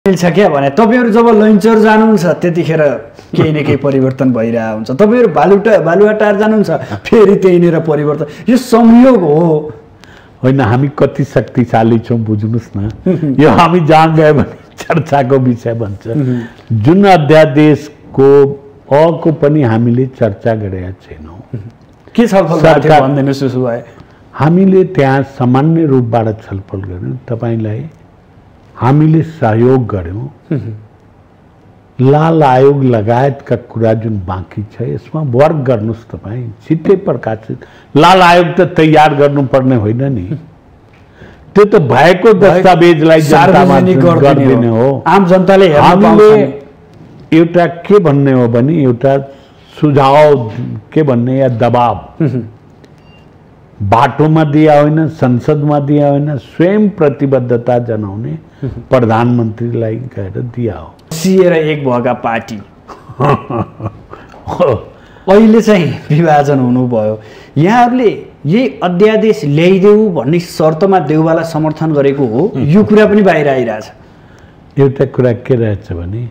मिल्छ क्या भने तपाईहरु जब लैनचौर जानुहुन्छ त्यतिखेर केही न केही परिवर्तन भइरा हुन्छ। तपाईहरु बालुवाटार जानुहुन्छ फेरि त्यहीनेर परिवर्तन। यो संयोग हो होइन। हामी कति शक्तिशाली छौं बुझ्नुस् न। यो हामी जहाँ गए भने चर्चाको विषय बन्छ। जुन अध्यादेशको को पनि हामीले चर्चा गरेका छैनौं। के छलफल गर्थे भन्दिनुस् उसो भए। हामीले त्यहाँ सामान्य रूपबाट छलफल गर्यौं। तपाईलाई हामीले सहयोग गर्यौं। लाल आयोग लगायतका कुरा जुन बाँकी छ यसमा वर्क गर्नुस् तपाई। छिट्टै प्रकाशित लाल आयोग त तयार गर्नुपर्ने होइन नि। त्यो त भएको दस्तावेजलाई जनतामा गरिदिने हो। आम जनताले हेर्न पाउँछ। एउटा के भन्ने हो भने एउटा सुझाव के भन्ने या दबाव बाटोमा दिया होइन, संसदमा दिया होइन, स्वयं प्रतिबद्धता जनाउने प्रधानमन्त्रीलाई गएर दिया हो। सिएर एक भएका पार्टी अहिले चाहिँ विभाजन हुनुभयो। यहाँहरूले यही अध्यादेश ल्याइदेऊ भन्ने शर्तमा देउवालाई समर्थन गरेको हो। यो कुरा पनि बाहिर आइरहेछ। एउटा कुरा के रहेछ भने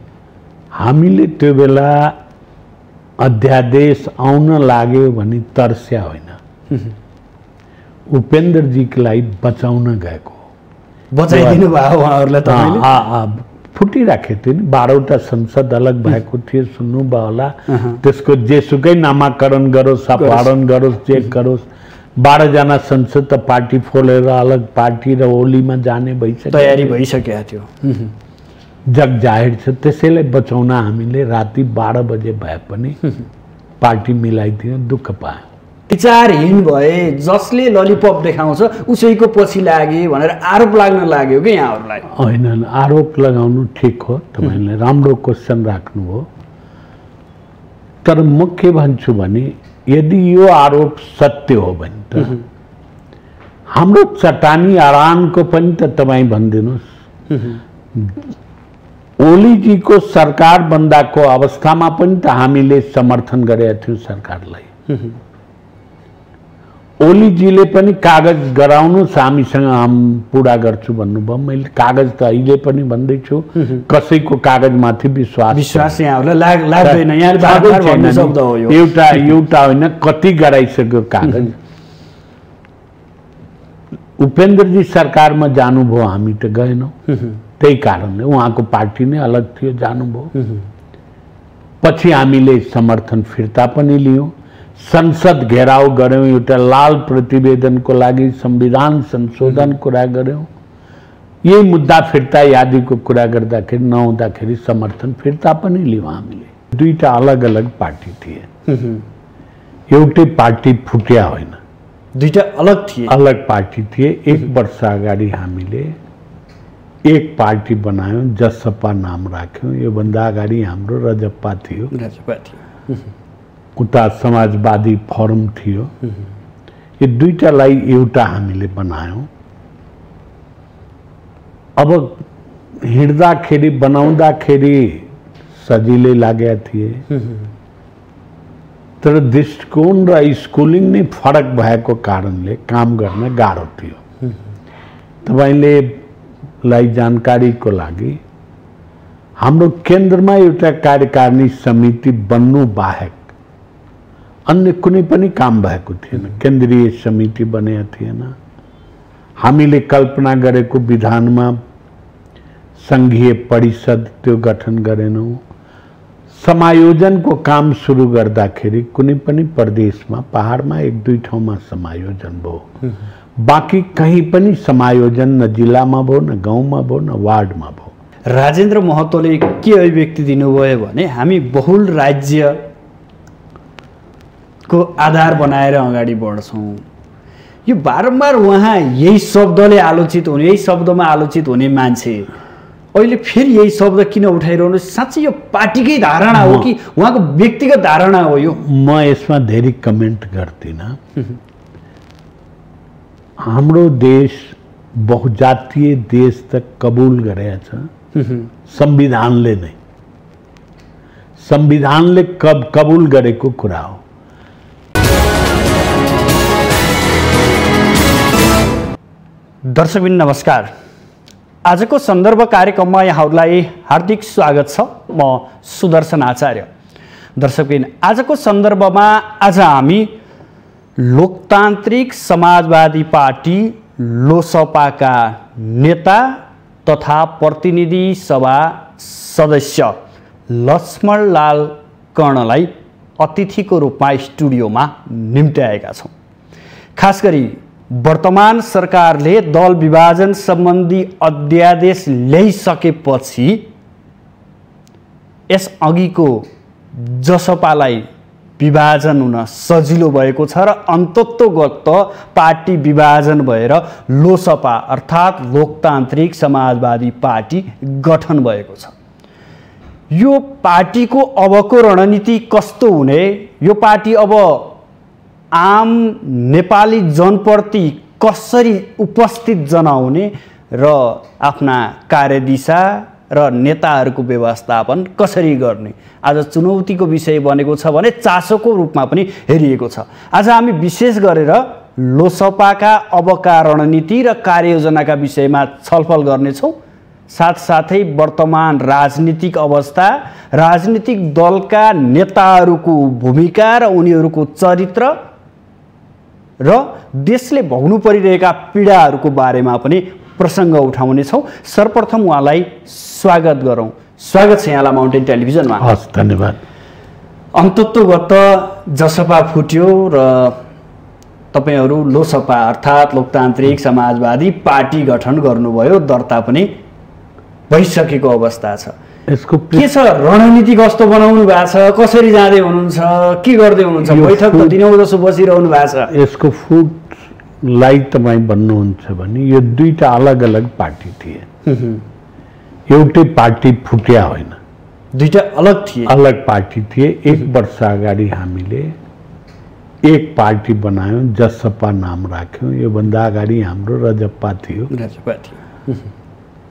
हामीले त्यो बेला अध्यादेश आउन लाग्यो भने तर्स्या होइन, उपेन्द्रजीलाई बचाउन गएको। बचाइदिनु भयो उहाँहरूलाई तपाईले। फुटिराखेको थियो नि। 12वटा संसद अलग भएको थियो, सुन्नुभयो होला। त्यसको जेसुकै नामाकरण गरोस्, अपहरण गरोस्, जे गरोस्, 12 जना संसद त पार्टी फोलेर अलग पार्टी र ओलीमा जाने भइसक्यो, तयारी भइसकेको थियो। जग जाहिर छ। त्यसैले बचाउन हामीले राति 12 बजे भए पनि पार्टी मिलाइदियो। दुःख पायो। विचारहीन भए, जसले ललिपप देखाउँछ उसैको पछि लागे भनेर आरोप लाग्न लाग्यो कि यहाँहरूलाई। होइन, आरोप लगाउनु ठिक हो। तपाईले राम्रो क्वेशन राख्नुभयो। तर म के भन्छु भने यदि यो आरोप सत्य हो भने त हाम्रो चट्टानी अरानको पनि त तपाईँ भनिदिनुहोस्। ओलीजीको सरकार बन्दाको अवस्थामा पनि त हामीले समर्थन गरेका थियौँ सरकारलाई। ओलीजीले पनि कागज गराउनुस्, हामीसँग हम पुरा गर्छु भन्नुभयो। मैले कागज त अहिले पनि भन्दैछु, कसैको कागजमाथि विश्वास यहाँहरूलाई लाग्दैन। यहाँ बारबार भन्ने शब्द हो यो। एउटा होइन, कति गराइसक्यो कागज। उपेन्द्रजी सरकारमा जानुभयो, हामी त गएनौँ। त्यही कारणले उहाँको पार्टी नै अलग थियो, जानुभयो। पछि हामीले समर्थन फिर्ता पनि लियौँ। संसद घेराउ गर्यौं। एउटा लाल प्रतिवेदनको लागि संविधान संशोधन कुरा गर्यौं। यही मुद्दा फिर्ता यादीको कुरा गर्दाखेरि नहुँदाखेरि समर्थन फिर्ता पनि लियौँ हामीले। दुईटा अलग अलग पार्टी थिए। एउटै पार्टी फुट्या होइन, दुईटा अलग थिए। अलग पार्टी थिए। 1 वर्ष अगाडि हामीले एक पार्टी बनायौं, जसपा नाम राख्यौं। यो भन्दा अगाडि हाम्रो रजप्पा थियो। उता समाजवादी फोरम थियो। यो दुईटालाई एउटा हामीले बनायौं। अब हिँड्दाखेरि बनाउँदाखेरि सजिलै लागेका थिए, तर दृष्टिकोण र स्कुलिङ नै फरक भएको कारणले काम गर्न गाह्रो थियो। तपाईले लाई जानकारीको लागि हाम्रो केन्द्रमा एउटा कार्यकारिणी समिति बन्नु बाहेक अन्य कुनै पनि काम भएको थिएन। केन्द्रीय समिति बनेको थिएन। हामीले कल्पना गरेको विधानमा संघीय परिषद त्यो गठन गरेनौं। समायोजनको काम सुरु गर्दाखेरि कुनै पनि प्रदेशमा, पहाडमा 1-2 ठाउँमा समायोजन भयो। बाँकी कहीं पनि समायोजन न जिल्लामा भयो, न गाउँमा भयो, न वार्डमा भयो। राजेन्द्र महतोले के अभिव्यक्ति दिनुभयो भने हामी बहुल राज्य को आधार बनाएर अगाडि बढ्छौं। यो बारम्बार उहाँ यही शब्दले आलोचित हुने, यही शब्दमा आलोचित हुने मान्छे अहिले फेरि यही शब्द किन उठाइरहनु? साँच्चै यो पार्टीकै धारणा हो कि उहाँको व्यक्तिगत धारणा हो यो? म यसमा धेरै कमेन्ट गर्दिन। हाम्रो देश बहुजातीय देश त कबूल गरेको छ संविधानले नै। संविधानले कबूल गरेको कुरा हो। दर्शकबिन नमस्कार। आजको सन्दर्भ कार्यक्रममा यहाँहरूलाई हार्दिक स्वागत छ। म सुदर्शन आचार्य। दर्शकबिन, आजको सन्दर्भमा आज हामी लोकतान्त्रिक समाजवादी पार्टी लोसपाका नेता तथा प्रतिनिधि सभा सदस्य लक्ष्मणलाल कर्णलाई अतिथिको रूपमा स्टुडियोमा निम्त्याएका छौँ। खास गरी वर्तमान सरकारले दल विभाजन सम्बन्धी अध्यादेश ल्याइसकेपछि यस अघिको जसपालाई विभाजन हुन सजिलो भएको छ र अन्ततोगत पार्टी विभाजन भएर लोसपा अर्थात् लोकतान्त्रिक समाजवादी पार्टी गठन भएको छ। यो पार्टीको अबको रणनीति कस्तो हुने, यो पार्टी अब आम नेपाली जनप्रति कसरी उपस्थित जनाउने र आफ्ना कार्यदिशा र नेताहरूको व्यवस्थापन कसरी गर्ने, आज चुनौतीको विषय बनेको छ भने चासोको रूपमा पनि हेरिएको छ। आज हामी विशेष गरेर लोसपाका अबका रणनीति र कार्ययोजनाका विषयमा छलफल गर्नेछौँ। साथसाथै वर्तमान राजनीतिक अवस्था, राजनीतिक दलका नेताहरूको भूमिका र उनीहरूको चरित्र र देशले भोग्नु परिरहेका पीडाहरूको बारेमा पनि प्रसङ्ग उठाउनेछौँ। सर्वप्रथम उहाँलाई स्वागत गरौँ। स्वागत छ यहाँलाई माउन्टेन टेलिभिजनमा। हस्, धन्यवाद। अन्ततोगत जसपा फुट्यो र तपाईँहरू लोसपा अर्थात् लोकतान्त्रिक समाजवादी पार्टी गठन गर्नुभयो, दर्ता पनि भइसकेको अवस्था छ। यसको के छ रणनीति, कस्तो बनाउनु भएको छ, कसरी जाँदै हुनुहुन्छ, के गर्दै हुनुहुन्छ? बैठक त दिनौँ जसो बसिरहनु भएको छ। यसको फुटलाई तपाईँ भन्नुहुन्छ भने यो दुईटा अलग अलग पार्टी थिए, एउटै पार्टी फुट्या होइन, दुईटा अलग थिए, अलग पार्टी थिए। एक वर्ष अगाडि हामीले एक पार्टी बनायौँ, जसपा नाम राख्यौँ। योभन्दा अगाडि हाम्रो रजप्पा थियो,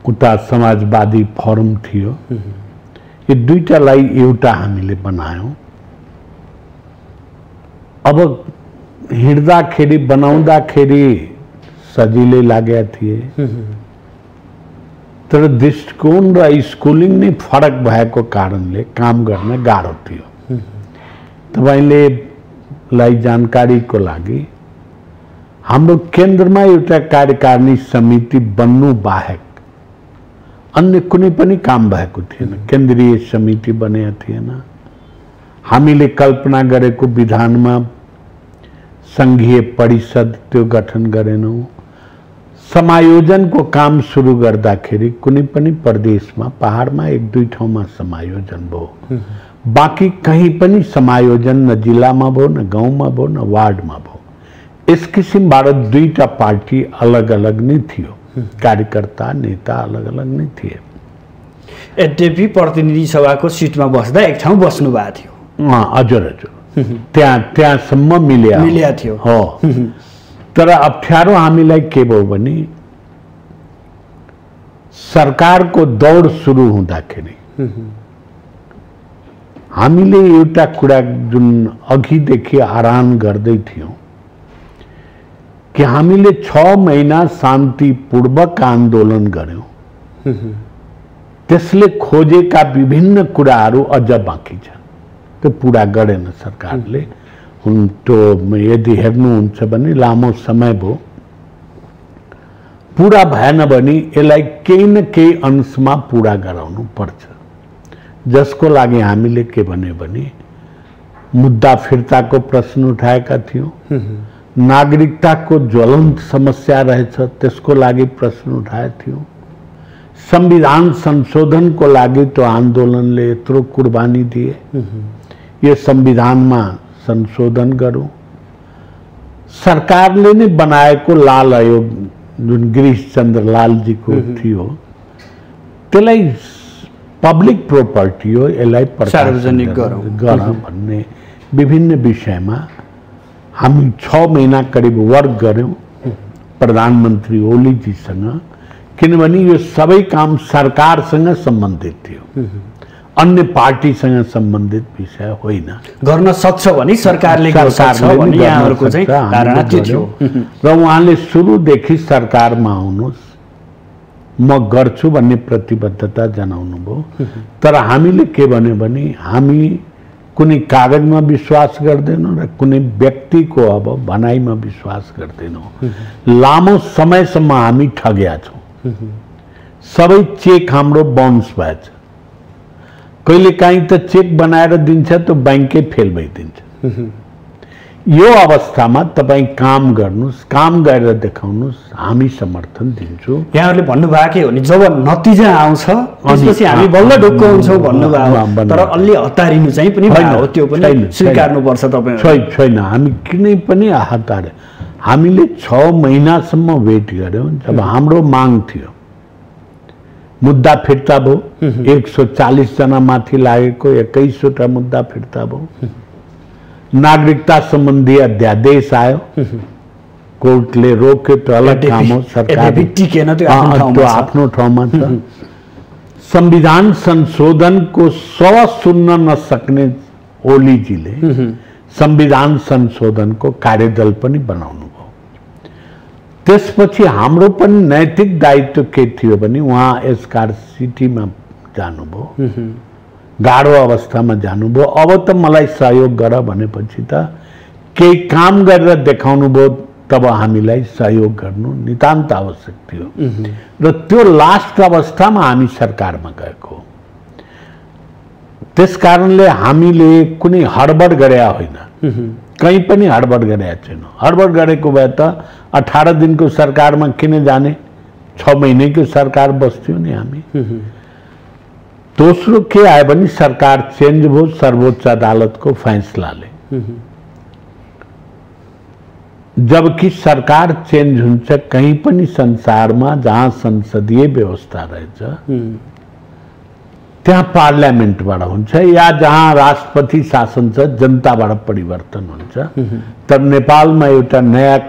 उता समाजवादी फोरम थियो। यो दुईटालाई एउटा हामीले बनायौँ। अब हिँड्दाखेरि बनाउँदाखेरि सजिलै लागेका थिए, तर दृष्टिकोण र स्कुलिङ नै फरक भएको कारणले काम गर्न गाह्रो थियो। तपाईँले लाई जानकारीको लागि हाम्रो केन्द्रमा एउटा कार्यकारिणी समिति बन्नु बाहेक अन्य कुनै पनि काम भएको थिएन। केन्द्रीय समिति बनेको थिएन। हामीले कल्पना गरेको विधानमा सङ्घीय परिषद त्यो गठन गरेनौँ। समायोजनको काम सुरु गर्दाखेरि कुनै पनि प्रदेशमा, पहाडमा एक दुई ठाउँमा समायोजन भयो, बाँकी कहीँ पनि समायोजन न जिल्लामा भयो, न गाउँमा भयो, न वार्डमा भयो। यस किसिमबाट दुईटा पार्टी अलग अलग नै थियो, कार्यकर्ता नेता अलग अलग नै थिए। यद्यपि प्रतिनिधि सभाको सिटमा बस्दा एक ठाउँ बस्नु भएको थियो। हजुर हजुर, त्यहाँसम्म मिल्या थियो हो। तर अप्ठ्यारो हामीलाई के भयो भने सरकारको दौड सुरु हुँदाखेरि हामीले एउटा कुरा जुन अघिदेखि आह्वान गर्दै थियौँ कि हामीले 6 महिना शान्तिपूर्वक आन्दोलन गर्यौँ। त्यसले खोजेका विभिन्न कुराहरू अझ बाँकी छन्, त्यो पुरा गरेन सरकारले। त्यो यदि हेर्नुहुन्छ भने लामो समय भयो, पुरा भएन भने यसलाई केही न केही अंशमा पुरा गराउनु पर्छ। जसको लागि हामीले के भन्यो भने मुद्दा फिर्ताको प्रश्न उठाएका थियौँ। नागरिकताको ज्वलन्त समस्या रहेछ, त्यसको लागि प्रश्न उठाएका थियौँ। संविधान संशोधनको लागि त्यो आन्दोलनले यत्रो कुर्बानी दिए, यो संविधानमा संशोधन गरौँ। सरकारले नै बनाएको लाल आयोग जुन गिरीश चन्द्र लालजीको थियो, त्यसलाई पब्लिक प्रोपर्टी हो, यसलाई सार्वजनिक गरौँ भन्ने विभिन्न विषयमा हामी 6 महिना करिब वर्क गर्यौँ प्रधानमन्त्री ओलीजीसँग। किनभने यो सबै काम सरकारसँग सम्बन्धित थियो, अन्य पार्टीसँग सम्बन्धित विषय होइन। गर्न सक्छ भने सरकारले भने यहाँहरुको चाहिँ धारणा त्यो थियो। र उहाँले सुरुदेखि सरकारमा आउनुहोस्, म गर्छु भन्ने प्रतिबद्धता जनाउनु भयो। तर हामीले के भन्यो भने हामी कुनै कागजमा विश्वास गर्दैनौँ र कुनै व्यक्तिको अब भनाइमा विश्वास गर्दैनौँ। लामो समयसम्म हामी ठग्या छौँ। सबै चेक हाम्रो बाउन्स भएछ। कहिलेकाहीँ त चेक बनाएर दिन्छ त बैंकै फेल भइदिन्छ। यो अवस्थामा तपाईँ काम गर्नुस्, काम गरेर देखाउनुस्, हामी समर्थन दिन्छौँ। यहाँहरूले भन्नुभएको हो नि जब नतिजा आउँछ त्यसपछि हामी बल्ल ढुक्क हुन्छौँ भन्नुभयो, तर अलि हतारिनु चाहिँ पनि भयो, त्यो पनि स्वीकार्नुपर्छ तपाईँ। छैन, हामी कुनै पनि हतार, हामीले 6 महिनासम्म वेट गर्यौँ। जब हाम्रो माग थियो मुद्दा फिर्ता भयो, 140 जना माथि लागेको 21वटा मुद्दा फिर्ता भयो। नागरिकता सम्बन्धी अध्यादेश आयो, कोर्टले रोक्यो, त्यो अलग काम हो, सरकार त्यो आफ्नो ठाउँमा छ। संविधान संशोधनको सव सुन्न नसक्ने ओलीजीले संविधान संशोधनको कार्यदल पनि बनाउनु भयो। त्यसपछि हाम्रो पनि नैतिक दायित्व के थियो भने उहाँ एसकार्सिटीमा जानुभयो, गाह्रो अवस्थामा जानुभयो। अब त मलाई सहयोग गर भनेपछि त केही काम गरेर देखाउनु भयो, तब हामीलाई सहयोग गर्नु नितान्त आवश्यक थियो। र त्यो लास्ट अवस्थामा हामी सरकारमा गएको। त्यस कारणले हामीले कुनै हडबड गरेका होइन, कहीँ पनि हडबड गरेका छैन। हडबड गरेको भए त 18 दिनको सरकारमा किन जाने, 6 महिनेको सरकार बस्थ्यो नि हामी। दोस्रो के आयो भने सरकार चेन्ज भयो सर्वोच्च अदालतको फैसलाले। जबकि सरकार चेन्ज हुन्छ कहीं पनि संसारमा जहाँ संसदीय व्यवस्था रहेछ त्यहाँ पार्लियामेन्टबाट हुन्छ, या जहाँ राष्ट्रपति शासन छ जनताबाट परिवर्तन हुन्छ। तर नेपालमा एउटा नयाँ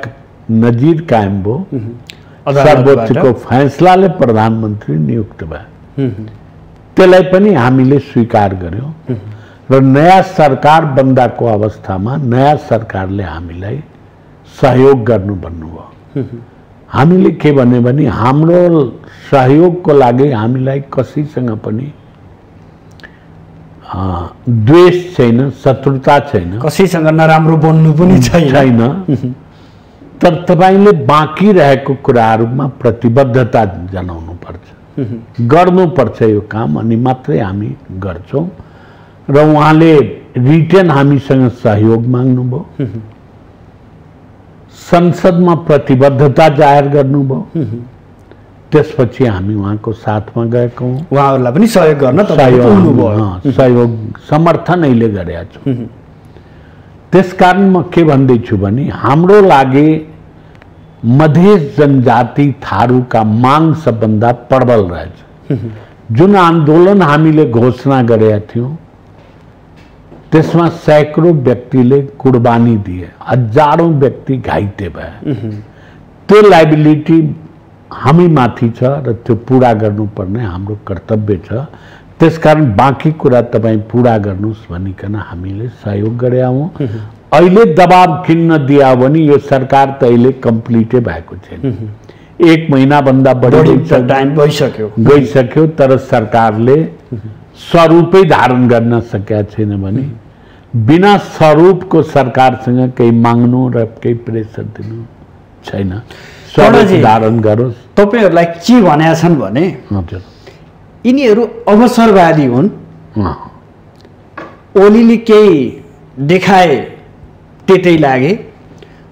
नजिर कायम भयो, सर्वोच्चको फैसलाले प्रधानमन्त्री नियुक्त भए। त्यसलाई पनि हामीले स्वीकार गर्यौं र नयाँ सरकार बन्दाको अवस्थामा नयाँ सरकारले हामीलाई सहयोग गर्नु भन्नुभयो। हामीले के भन्यो भने हाम्रो सहयोगको लागि हामीलाई कसैसँग पनि द्वेष छैन, शत्रुता छैन, कसैसँग नराम्रो बन्नु पनि छैन। तर तपाईले बाँकी रहेको कुराहरुमा प्रतिबद्धता जनाउनु पर्छ, गर्नुपर्छ यो काम, अनि मात्रै हामी गर्छौं। र उहाँले रिटर्न हामीसँग सहयोग माग्नुभयो, संसदमा प्रतिबद्धता जाहेर गर्नुभयो। त्यसपछि हामी उहाँको साथमा गएका हौं। उहाँहरुलाई पनि सहयोग गर्न तपाईहरु सहयोग समर्थन अहिले गरेका छौं। त्यसकारण म के भन्दैछु भने हाम्रो लागि मधेस जनजाति थारूका माग सबभन्दा प्रबल रहेछ। जुन आन्दोलन हामीले घोषणा गरेका थियौं त्यसमा सैकड़ों व्यक्तिले कुर्बानी दिए, हजारौं व्यक्ति घाइते भए। त्यो लायबिलिटी हामी माथि छ र त्यो पूरा गर्नुपर्ने हाम्रो कर्तव्य छ। त्यसकारण बाँकी कुरा तपाई पूरा गर्नुस् भनिकन हामीले सहयोग गरेका हौं। अहिले दबाब किन्न दिया भने यो सरकार त अहिले कम्प्लिटै भएको छैन। 1 महिना भन्दा बढी टाइम गइसक्यो, तर सरकारले स्वरूपै धारण गर्न सकेका छैन भने बिना स्वरूपको सरकारसँग केही माग्नु र केही प्रेसर दिनु छैन। स्वरूप धारण गरोस्। तपाईहरुलाई के भनेका छन् भने हजुर यिनीहरु अवसरवादी हुन्, ओलीले केही देखाए त्यतै लागे,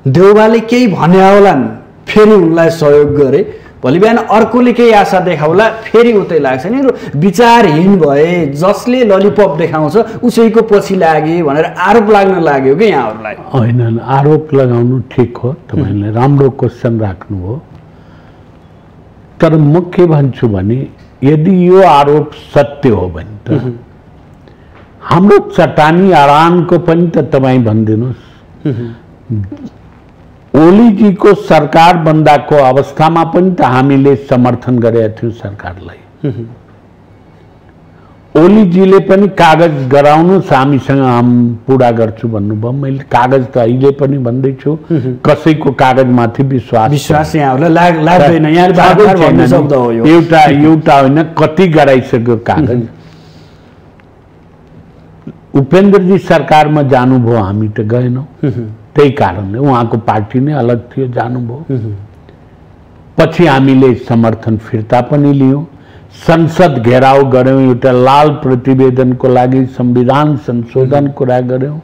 देउबाले केही भने होलान् फेरि उनलाई सहयोग गरे, भोलि बिहान अर्कोले केही आशा देखाउला फेरि उतै लाग्छ नि। विचारहीन भए, जसले ललिपप देखाउँछ उसैको पछि लागे भनेर आरोप लाग्न लाग्यो कि यहाँहरुलाई? हैन, आरोप लगाउनु ठीक हो, तपाईले राम्रो क्वेशन राख्नु हो। तर म के भन्छु भने यदि यो आरोप सत्य हो भने त हाम्रो चट्टानी अडानको पनि त तपाई भन्दिनुस्। ओलीजीको सरकार बन्दाको अवस्थामा पनि त हामीले समर्थन गरेका थियौं सरकारलाई। ओलीजीले पनि कागज गराउनुहोस् हामीसँग हम पुरा गर्छु भन्नुभयो। मैले कागज त अहिले पनि भन्दैछु कसैको कागजमाथि विश्वास यहाँहरूलाई लाग्दैन। यहाँले बारबार भन्ने शब्द हो यो। एउटा होइन कति गराइसक्यो कागज। उपेन्द्रजी सरकारमा जानुभयो, हामी त गएनौँ। त्यही कारणले उहाँको पार्टी नै अलग थियो, जानुभयो। पछि हामीले समर्थन फिर्ता पनि लियौँ, संसद घेराउ गऱ्यौँ, एउटा लाल प्रतिवेदनको लागि संविधान संशोधन कुरा गऱ्यौँ।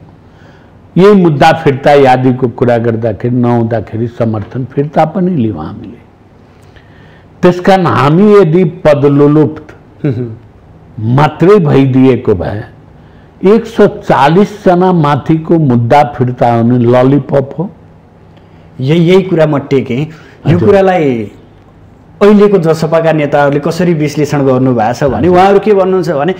यही मुद्दा फिर्ता यादीको कुरा गर्दाखेरि नहुँदाखेरि समर्थन फिर्ता पनि लियौँ हामीले। त्यसकारण हामी यदि पदलोलुप्त मात्रै भइदिएको भए 140 जना माथिको मुद्दा फिर्ता हुने ललिपप हो। यही कुरा म टेकेँ। यो कुरालाई अहिलेको जसपाका नेताहरूले कसरी विश्लेषण गर्नुभएको छ भने उहाँहरू के भन्नुहुन्छ भने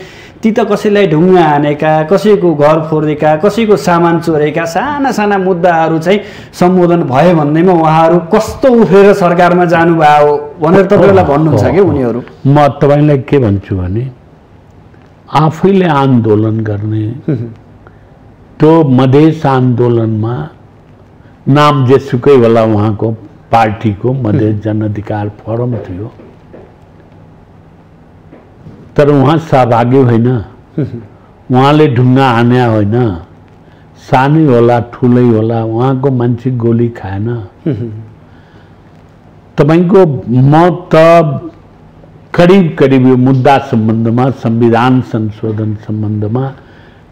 ती त कसैलाई ढुङ्गा हानेका, कसैको घर फोडेका, कसैको सामान चोरेका साना साना मुद्दाहरू चाहिँ सम्बोधन भयो भन्दैमा उहाँहरू कस्तो उफ्रेर सरकारमा जानुभयो भनेर तपाईँलाई भन्नुहुन्छ कि उनीहरू। म तपाईँलाई के भन्छु भने आफैले आन्दोलन गर्ने त्यो मधेस आन्दोलनमा नाम जेसुकै होला उहाँको पार्टीको मधेस जनअधिकार फोरम थियो, तर उहाँ सहभागी होइन। उहाँले ढुङ्गा हान्या होइन, सानै होला ठुलै होला, उहाँको मान्छे गोली खाएन। तपाईँको म त करीब करीब यो मुद्दा सम्बन्धमा संविधान संशोधन सम्बन्धमा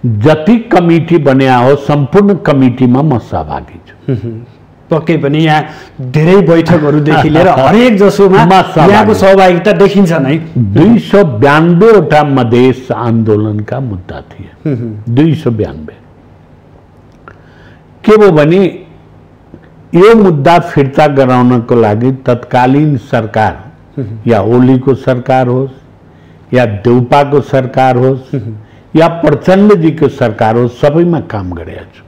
जति कमिटी बन्या हो सम्पूर्ण कमिटीमा म सहभागी छु। पक्कै पनि यहाँ धेरै बैठकहरूदेखि लिएर हरेक जसोमा यहाँको सहभागिता देखिन्छ नै। 292वटा मधेस आन्दोलनका मुद्दा थिए। 292 के भयो भने यो मुद्दा फिर्ता गराउनको लागि तत्कालीन सरकार या ओलीको सरकार होस् या देउपाको सरकार होस् या प्रचण्डजीको सरकार होस्, सबैमा काम गरेका छु।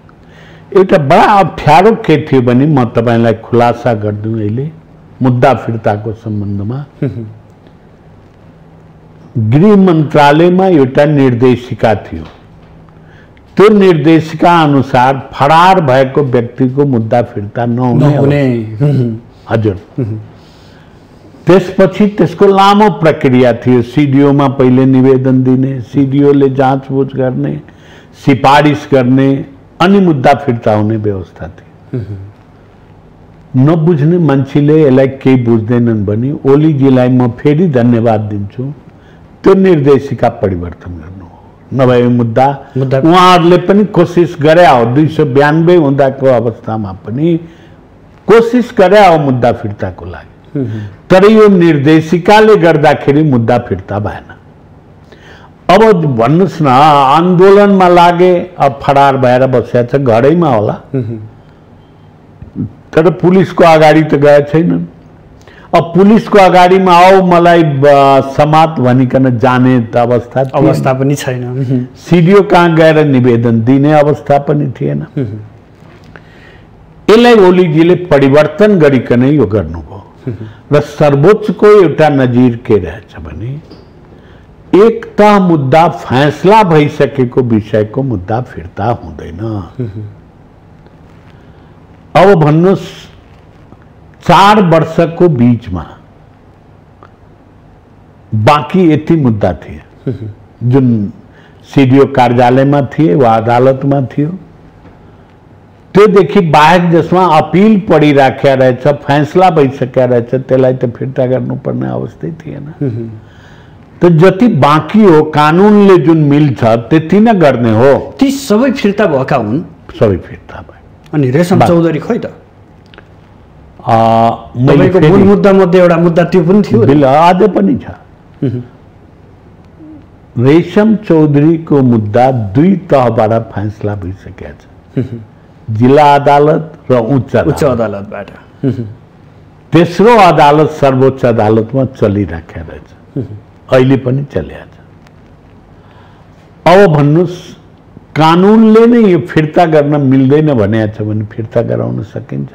एउटा बडा अप्ठ्यारो के थियो भने म तपाईँलाई खुलासा गरिदिउँ अहिले मुद्दा फिर्ताको सम्बन्धमा। गृह मन्त्रालयमा एउटा निर्देशिका थियो। त्यो निर्देशिका अनुसार फरार भएको व्यक्तिको मुद्दा फिर्ता नहुने। हजुर। त्यसपछि त्यसको लामो प्रक्रिया थियो। सिडिओमा पहिले निवेदन दिने, सिडिओले जाँचबुझ गर्ने, सिफारिस गर्ने, अनि मुद्दा फिर्ता हुने व्यवस्था थियो। नबुझ्ने मान्छेले यसलाई केही बुझ्दैनन् भने ओलीजीलाई म फेरि धन्यवाद दिन्छु। त्यो निर्देशिका परिवर्तन गर्नु हो, नभए मुद्दा उहाँहरूले पनि कोसिस गरे हो। 292 हुँदाको अवस्थामा पनि कोसिस गरे हो मुद्दा फिर्ताको लागि, तर यो निर्देशिकाले गर्दाखेरि मुद्दा फिर्ता भएन। अब भन्नुहोस् न, आन्दोलनमा लागे, अब फरार भएर बसेको छ, घरैमा होला, तर पुलिसको अगाडि त गए छैनन्। अब पुलिसको अगाडिमा आऊ मलाई समात भनिकन जाने त अवस्था पनि छैन। सिडिओ कहाँ गएर निवेदन दिने अवस्था पनि थिएन। यसलाई ओलीजीले परिवर्तन गरिकन यो गर्नुभयो। र सर्वोच्चको एउटा नजिर के रहेछ भने एक त मुद्दा फैसला भइसकेको विषयको मुद्दा फिर्ता हुँदैन। अब भन्नुहोस् 4 वर्षको बीचमा बाँकी यति मुद्दा थिए जुन सिडिओ कार्यालयमा थिए वा अदालतमा थियो। त्योदेखि बाहेक जसमा अपिल पढिराख्या रहेछ, फैसला भइसकेका रहेछ, त्यसलाई त फिर्ता गर्नुपर्ने अवस्थै थिएन। त जति बाँकी हो कानुनले जुन मिल्छ त्यति नै गर्ने हो। ती सबै फिर्ता भएका हुन्? सबै फिर्ता भए। अनि रेशम चौधरी खै त? मैले मूल मुद्दा मध्ये एउटा मुद्दा त्यो पनि थियो, अझै पनि छ। रेशम चौधरीको मुद्दा 2 तहबाट फैसला भइसकेको छ, जिल्ला अदालत र उच्च अदालतबाट। तेस्रो अदालत सर्वोच्च अदालतमा चलिराखेको रहेछ, अहिले पनि चलिरहेछ। अब भन्नुहोस् कानुनले नै यो फिर्ता गर्न मिल्दैन भनेको छ भने फिर्ता गराउन सकिन्छ?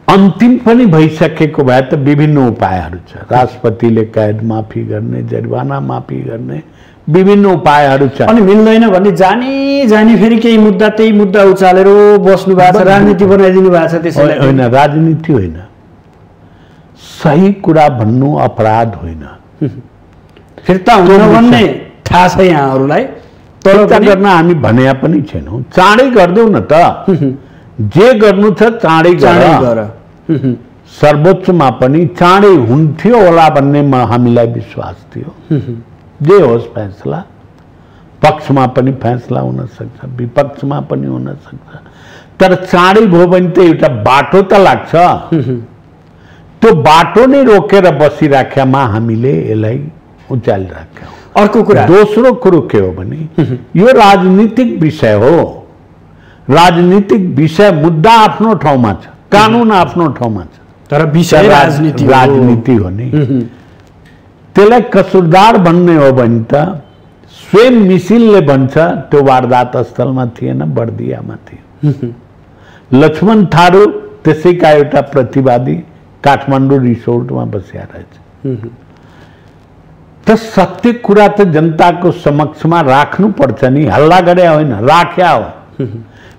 अन्तिम पनि भइसकेको भए त विभिन्न उपायहरू छ। राष्ट्रपतिले कैद माफी गर्ने, जरिवाना माफी गर्ने विभिन्न उपायहरू छ। अनि मिल्दैन भने जानी फेरि केही मुद्दा त्यही मुद्दा उचालेर बस्नु भएको छ, राजनीति बनाइदिनु भएको छ। त्यसैले होइन, राजनीति होइन, सही कुरा भन्नु अपराध होइन। फिर्ता हुँदैन भन्ने थाहा छ यहाँहरूलाई, तर गर्न हामी भने पनि छैनौँ। चाँडै गरिदेऊ न त, जे गर्नु छ चाँडै गर। सर्वोच्चमा पनि चाँडै हुन्थ्यो होला भन्नेमा हामीलाई विश्वास थियो। जे होस् फैसला, पक्षमा पनि फैसला हुन सक्छ, विपक्षमा पनि हुन सक्छ, तर चाँडै भयो भने त एउटा बाटो त लाग्छ। त्यो बाटो नै रोकेर बसिराख्यामा हामीले यसलाई उचालिराख्यौँ। अर्को कुरा, दोस्रो कुरो के हो भने यो राजनीतिक विषय हो। राजनीतिक विषय, मुद्दा आफ्नो ठाउँमा छ, कानुन आफ्नो ठाउँमा छ, तर विषय राजनीति हो नि। त्यसलाई कसुरदार भन्ने हो भने त स्वयं मिसिलले भन्छ त्यो वारदात स्थलमा थिएन, बर्दियामा थियो। लक्ष्मण थारू त्यसैका एउटा प्रतिवादी काठमाडौँ रिसोर्टमा बसिया रहेछ। त सत्य कुरा त जनताको समक्षमा राख्नु पर्छ नि, हल्ला गरे होइन, राख्या हो।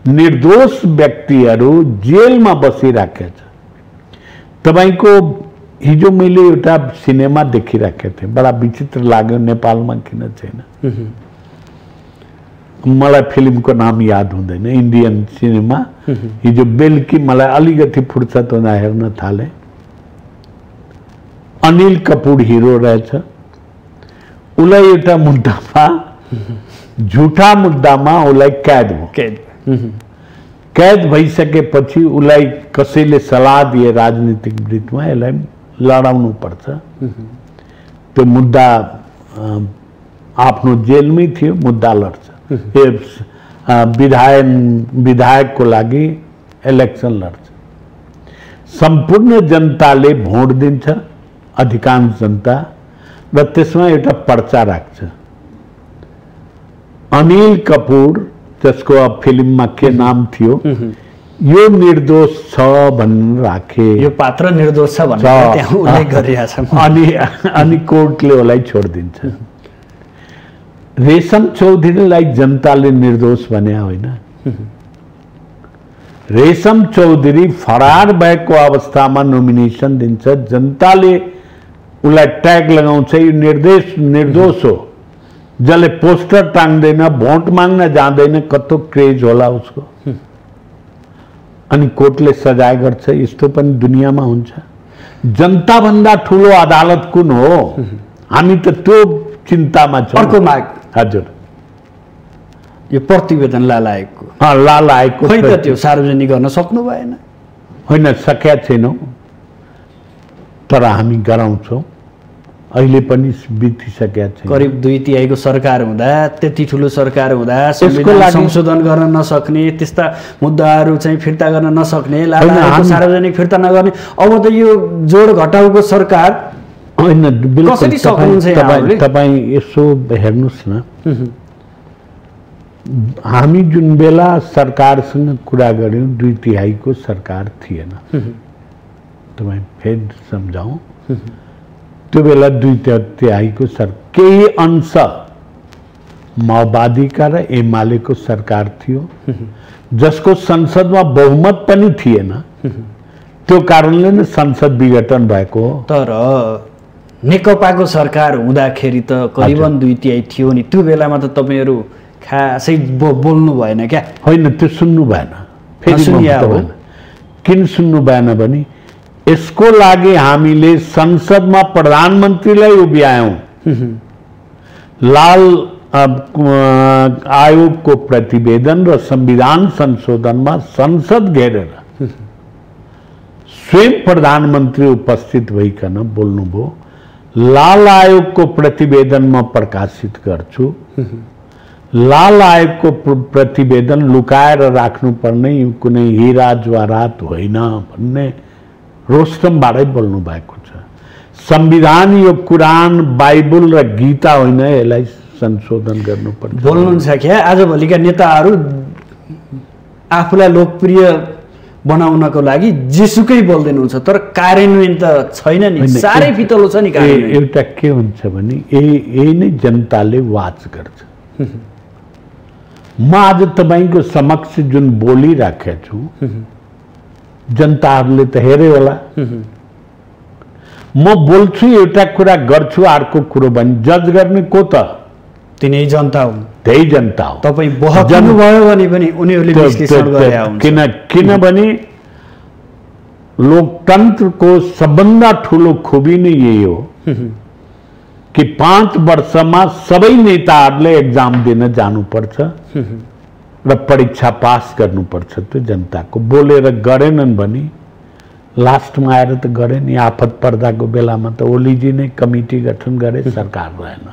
निर्दोष व्यक्तिहरू जेलमा बसिराखेका छ। तपाईको हिजो मैले एउटा सिनेमा देखिराखेको थिएँ, बडा विचित्र लाग्यो, नेपालमा किन छैन। मलाई फिल्मको नाम याद हुँदैन, इन्डियन सिनेमा। हिजो बेलुकी मलाई अलिकति फुर्सद हुँदा हेर्न थाले। अनिल कपूर हिरो रहेछ। उसलाई एउटा मुद्दामा, झुठा मुद्दामा उसलाई कैद भयो। कैद भइसकेपछि उसलाई कसैले सल्लाह दिए राजनीतिक वृत्तमा, यसलाई लडाउनु पर्छ। त्यो मुद्दा आफ्नो जेलमै थियो, मुद्दा लड्छ। विधायकको लागि इलेक्सन लड्छ। सम्पूर्ण जनताले भोट दिन्छ, अधिकांश जनता, र त्यसमा एउटा पर्चा राख्छ। अनिल कपूर, जसको अब फिल्ममा के नाम थियो, यो निर्दोष छ भनेर राखे, यो पात्र निर्दोष छ भनेर त्यहाँ उल्लेख गरिरहेछ। अनि कोर्टले उसलाई छोडिदिन्छ। रेशम चौधरीलाई जनताले निर्दोष भने होइन। रेशम चौधरी फरार भएको अवस्थामा नोमिनेसन दिन्छ, जनताले उसलाई ट्याग लगाउँछ, यो निर्दोष हो। जसले पोस्टर टाङ्दैन, भोट माग्न जाँदैन, कतो क्रेज होला उसको। अनि कोर्टले सजाय गर्छ। यस्तो पनि दुनियाँमा हुन्छ। जनताभन्दा ठुलो अदालत कुन हो? हामी त त्यो चिन्तामा छौँ। अर्को माग, हजुर, यो प्रतिवेदन लालायकको खै त त्यो सार्वजनिक गर्न सक्नु भएन? होइन, सकेका छैनौँ, तर हामी गराउँछौँ। अहिले पनि बितिसकेका छ। करिब 2/3 सरकार हुँदा, त्यति ठुलो सरकार हुँदा संविधान संशोधन गर्न नसक्ने, त्यस्ता मुद्दाहरू चाहिँ फिर्ता गर्न नसक्ने, लालायकको सार्वजनिक फिर्ता नगर्ने, अब त यो जोड घटाउको सरकार होइन। कसरी सक्नुहुन्छ? तपाईँ यसो हेर्नुहोस् न, हामी जुन बेला सरकारसँग कुरा गऱ्यौँ 2/3 सरकार थिएन। तपाईँ फेरि सम्झाउँ, त्यो बेला 2/3 सरकार, केही अंश माओवादीका र एमालेको सरकार थियो, जसको संसदमा बहुमत पनि थिएन। त्यो कारणले नै संसद विघटन भएको हो। तर नेकपाको सरकार हुँदाखेरि त करिबन 2/3 थियो नि। त्यो बेलामा त तपाईँहरू खासै बोल्नु भएन क्या? होइन, त्यो सुन्नु भएन। फेरि किन सुन्नु भएन भने यसको लागि हामीले संसदमा प्रधानमन्त्रीलाई उभ्यायौँ। लाल आयोगको प्रतिवेदन र संविधान संशोधनमा संसद घेरेर स्वयं प्रधानमन्त्री उपस्थित भइकन बोल्नुभयो, लाल आयोगको प्रतिवेदन म प्रकाशित गर्छु। लाल आयोगको प्रतिवेदन लुकाएर राख्नुपर्ने कुनै हीरा जवाहरात होइन भन्ने रोस्टमबाटै बोल्नु भएको छ। संविधान यो कुरान, बाइबल र गीता होइन, यसलाई संशोधन गर्नुपर्छ। बोल्नुहुन्छ क्या? आजभोलिका नेताहरू आफूलाई लोकप्रिय बनाउनको लागि जेसुकै बोल्दैनुहुन्छ, तर कार्यान्वयन त छैन नि, साह्रै फितलो छ नि कार्यान्वयन। एउटा के हुन्छ भने यही नै जनताले वाच गर्छ। म आज तपाईको समक्ष जुन बोलिराखेको छु जनताहरूले त हेर्यो होला। म बोल्छु एउटा कुरा गर्छु अर्को कुरो भनी जज गर्ने को त? तिनै जनता हुन्, त्यही जनता हो। तपाईँ बहकिनु भयो भने पनि उनीहरूले विश्लेषण गरेका हुन्छन्। किनभने लोकतन्त्रको सबभन्दा ठुलो खुबी नै यही हो कि 5 वर्षमा सबै नेताहरूले एक्जाम दिन जानुपर्छ र परीक्षा पास गर्नुपर्छ। त्यो जनताको बोलेर गरेनन् भने लास्टमा आएर त गरे नि। आफत पर्दाको बेलामा त ओलीजी नै कमिटी गठन गरे, सरकार रहेन।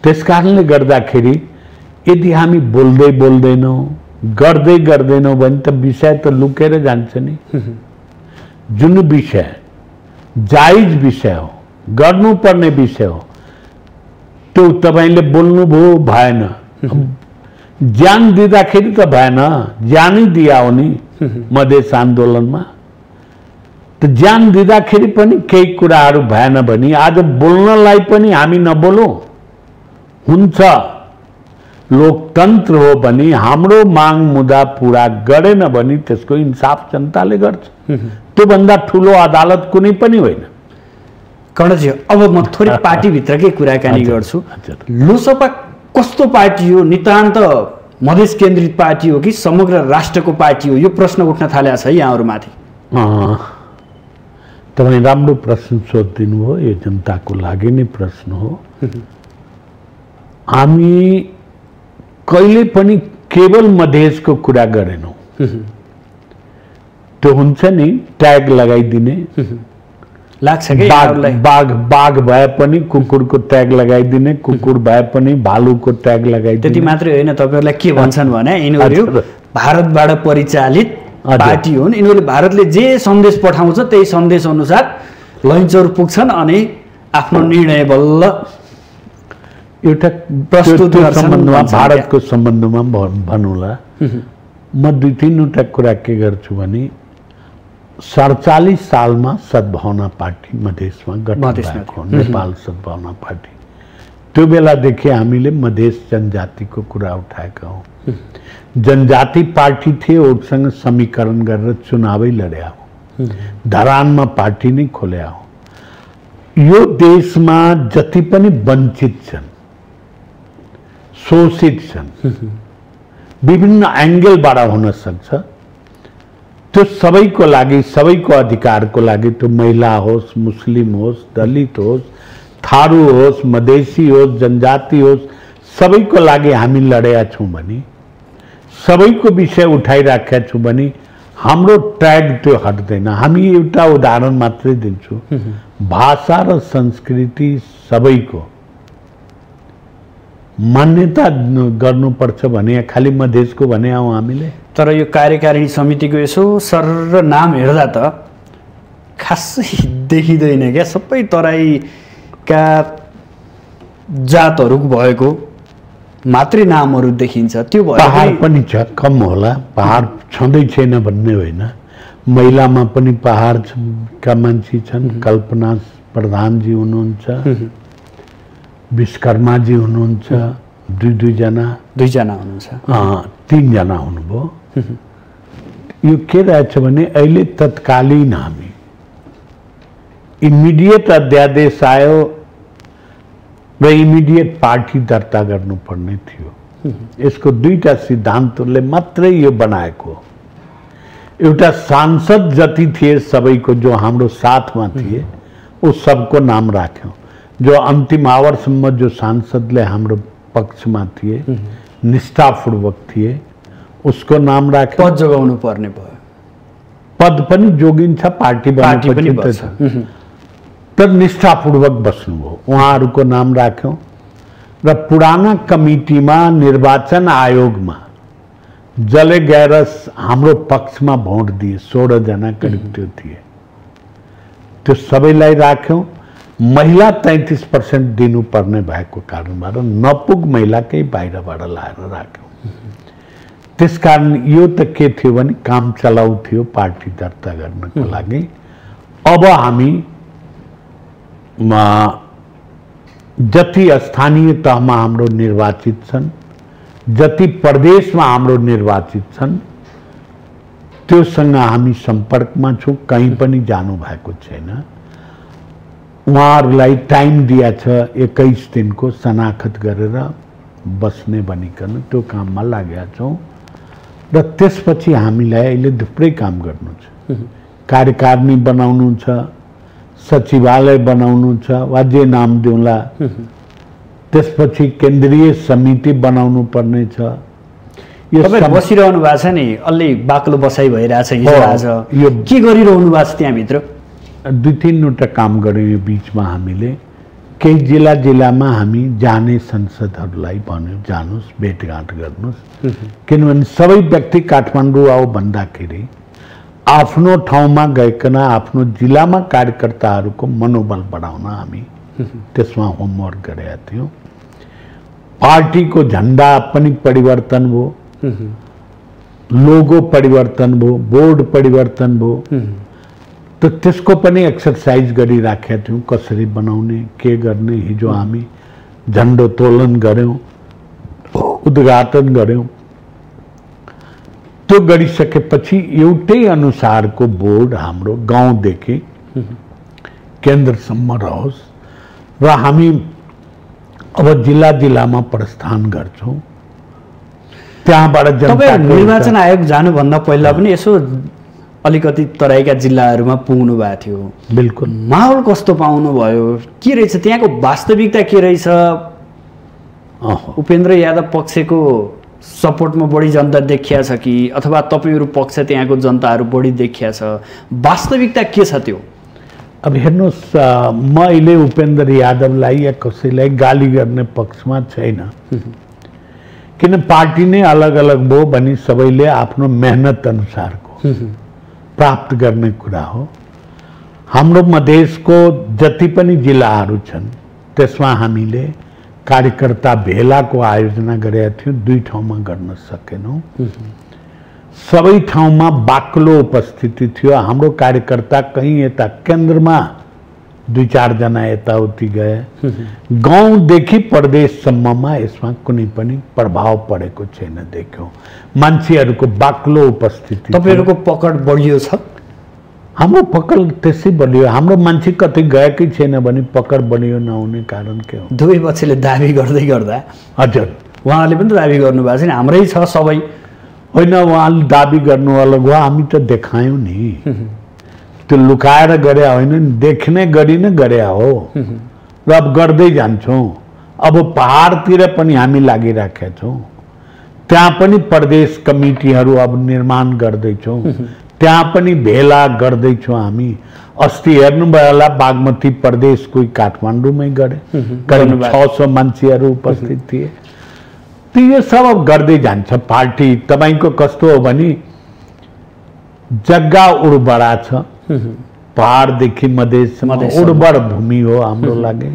त्यसकारणले गर्दाखेरि यदि हामी बोल्दै बोल्दैनौँ, गर्दै गर्दैनौँ भने त विषय त लुकेर जान्छ नि। जुन विषय जायज विषय हो, गर्नुपर्ने विषय हो, त्यो तपाईँले बोल्नुभयो भएन। ज्यान दिँदाखेरि त भएन, ज्यानै दिया हो नि मधेस आन्दोलनमा। त ज्यान दिँदाखेरि पनि केही कुराहरू भएन भने आज बोल्नलाई पनि हामी नबोलौँ हुन्छ। लोकतन्त्र हो भने हाम्रो माग मुद्दा पूरा गरेन भने त्यसको इन्साफ जनताले गर्छ। त्योभन्दा ठुलो अदालत कुनै पनि होइन। कर्णजी, अब म थोरै पार्टीभित्रकै कुराकानी गर्छु। लोसपा कस्तो पार्टी हो? नितान्त मधेस केन्द्रित पार्टी हो कि समग्र राष्ट्रको पार्टी हो? यो प्रश्न उठ्न थालेको छ यहाँहरूमाथि। तपाईँ राम्रो प्रश्न सोधिदिनु हो। यो जनताको लागि नै प्रश्न हो। हामी कहिले पनि केवल मधेसको कुरा गरेनौँ। त्यो हुन्छ नि ट्याग लगाइदिने, लाग्छ कि बाघ भए पनि कुकुरको ट्याग लगाइदिने, कुकुर भए पनि भालुको ट्याग लगाइदिने। त्यति मात्रै होइन, तपाईँहरूलाई के भन्छन् भने यिनीहरू भारतबाट परिचालित पार्टी हुन्। यिनीहरूले भारतले जे सन्देश पठाउँछ त्यही सन्देश अनुसार लैनचौर पुग्छन् अनि आफ्नो निर्णय बल्ल एउटा प्रस्तुत सम्बन्धमा, भारतको सम्बन्धमा भनौँला। म 2-3वटा कुरा के गर्छु भने 47 सालमा सद्भावना पार्टी मधेसमा गठन भएको, नेपाल सद्भावना पार्टी। त्यो बेलादेखि हामीले मधेस जनजातिको कुरा उठाएका हौँ। जनजाति पार्टी थिए, उसँग समीकरण गरेर चुनावै लड्या हो, धरानमा पार्टी नै खोल्या हो। यो देशमा जति पनि वञ्चित छन्, शोषित छन्, विभिन्न एंगलबाट हुन सक्छ, त्यो सबैको लागि, सबैको अधिकारको लागि, त्यो महिला होस्, मुस्लिम होस्, दलित होस्, थारू होस्, मधेसी होस्, जनजाति होस्, सबैको लागि हामी लडेका छौँ भने, सबैको विषय उठाइराखेका छौँ भने हाम्रो ट्याग त्यो हट्दैन। हामी एउटा उदाहरण मात्रै दिन्छु। भाषा र संस्कृति सबैको मान्यता गर्नुपर्छ भने खालि मधेसको भने हौ हामीले। तर यो कार्यकारिणी समितिको यसो सर नाम हेर्दा त खासै देखिँदैन क्या। सबै तराईका जातहरू भएको मात्रै नामहरू देखिन्छ। त्यो पहाड पनि छ, कम होला, पहाड छँदै छैन भन्ने होइन। महिलामा पनि पहाडका मान्छे छन्। कल्पना प्रधानजी हुनुहुन्छ, विश्वकर्माजी हुनुहुन्छ, दुईजना हुनुहुन्छ, 3 जना हुनुभयो। यो के रहेछ भने अहिले तत्कालीन हामी इमिडिएट अध्यादेश आयो र इमिडिएट पार्टी दर्ता गर्नुपर्ने थियो। यसको 2टा सिद्धान्तले मात्रै यो बनाएको। एउटा सांसद जति थिए सबैको जो हाम्रो साथमा थिए वो सबको नाम राख्यौं। जो अन्तिम आवरसम्म जो सांसदले हाम्रो पक्षमा थिए, निष्ठापूर्वक थिए, उसको नाम राख्यौं। पद जोगाउनु पर्ने भयो। पद पनि जोगिन्छ, पार्टी पनि बन्छ, तर निष्ठापूर्वक बस्नुभयो, उहाँहरूको नाम राख्यौं। र पुराना कमिटीमा, निर्वाचन आयोगमा जसले गएर हाम्रो पक्षमा भोट दिए 16 जना करिब त्यो थिए, त्यो सबैलाई राख्यौं। महिला 33% दिनुपर्ने भएको कारणबाट नपुग महिलाकै बाहिरबाट लाएर राख्यौं। त्यसकारण यो त के थियो भने काम चलाउ थियो पार्टी दर्ता गर्नको लागि। अब हामी जति स्थानीय तहमा हाम्रो निर्वाचित छन्, जति प्रदेशमा हाम्रो निर्वाचित छन्, त्योसँग हामी सम्पर्कमा छौँ, कहीँ पनि जानु भएको छैन। उहाँहरूलाई टाइम दिया छ 21 दिनको शनाखत गरेर बस्ने भनिकन त्यो काममा लागेका छौँ र त्यसपछि हामीलाई अहिले थुप्रै काम गर्नु छ। कार्यकारिणी बनाउनु छ, सचिवालय बनाउनु छ, वा जे नाम दिउँला। त्यसपछि केन्द्रीय समिति बनाउनु पर्ने छ। यो बसिरहनु भएको छ नि, अलि बाक्लो बसाइ भइरहेछ हिजो आज। यो के गरिरहनु भएको छ त्यहाँभित्र? 2-3वटा काम गर्यौँ यो बिचमा हामीले। केही जिल्लामा हामी जाने सांसदहरूलाई भन्यौँ जानुहोस्, भेटघाट गर्नुहोस्, किनभने सबै व्यक्ति काठमाडौँ आऊ भन्दाखेरि आफ्नो ठाउँमा गइकन आफ्नो जिल्लामा कार्यकर्ताहरूको मनोबल बढाउन हामी त्यसमा होमवर्क गरेका थियौँ। पार्टीको झन्डा पनि परिवर्तन भयो, लोगो परिवर्तन भयो, बोर्ड परिवर्तन भयो। तो त्यसको पनि एक्सरसाइज गरिराखेका थियौँ, कसरी बनाउने, के गर्ने। हिजो हामी झण्डोत्तोलन गऱ्यौँ, उद्घाटन गऱ्यौँ। त्यो गरिसकेपछि एउटै अनुसारको बोर्ड हाम्रो गाउँदेखि केन्द्रसम्म रहोस् र हामी अब जिल्लामा प्रस्थान गर्छौँ। त्यहाँबाट जनता निर्वाचन आयोग जानुभन्दा पहिला पनि यसो अलिकति तराईका जिल्लाहरूमा पुग्नु भएको थियो। बिल्कुल। माहौल कस्तो पाउनुभयो? के रहेछ त्यहाँको वास्तविकता? के रहेछ? उपेन्द्र यादव पक्षको सपोर्टमा बढी जनता देखिया छ कि अथवा तपाईँहरू पक्ष त्यहाँको जनताहरू बढी देखिया छ? वास्तविकता के छ त्यो? अब हेर्नुहोस्, म अहिले उपेन्द्र यादवलाई या कसैलाई गाली गर्ने पक्षमा छैन, किन पार्टी नै अलग अलग भयो भने सबैले आफ्नो मेहनत अनुसारको प्राप्त गर्ने कुरा हो। हाम्रो मधेसको जति पनि जिल्लाहरू छन् त्यसमा हामीले कार्यकर्ता भेलाको आयोजना गरेका थियौँ, 2 ठाउँमा गर्न सकेनौँ। सबै ठाउँमा बाक्लो उपस्थिति थियो। हाम्रो कार्यकर्ता कहीँ यता केन्द्रमा 2-4 जना यताउति गए। गाउँदेखि प्रदेशसम्ममा यसमा कुनै पनि प्रभाव परेको छैन देख्यौँ। मान्छेहरूको बाक्लो उपस्थिति। तपाईँहरूको पकड बढियो छ? हाम्रो पकड त्यसै बढियो। हाम्रो मान्छे कतै गएकै छैन भने पकड बढियो नहुने कारण के हो? दुवै पक्षले दाबी गर्दै गर्दा। हजुर, उहाँले पनि त दाबी गर्नुभएको छ नि हाम्रै छ सबै। होइन, उहाँले दाबी गर्नु अलग हो, हामी त देखायौँ नि। त्यो लुकाएर गरे होइन नि, देख्ने गरी नै गरे हो र अब गर्दै जान्छौँ। अब पहाडतिर पनि हामी लागिराखेका छौँ, त्यहाँ पनि प्रदेश कमिटीहरू अब निर्माण गर्दैछौँ, त्यहाँ पनि भेला गर्दैछौँ हामी। अस्ति हेर्नुभयो होला बागमती प्रदेश कोही काठमाडौँमै गरे, करिब 600 मान्छेहरू उपस्थित थिए। तो यो सब गर्दै जान्छ पार्टी। तपाईको कस्तो हो भने जग्गा उर्वरा छ, पहाडदेखि मधेससम्म उर्वर भूमि हो हाम्रो लागि।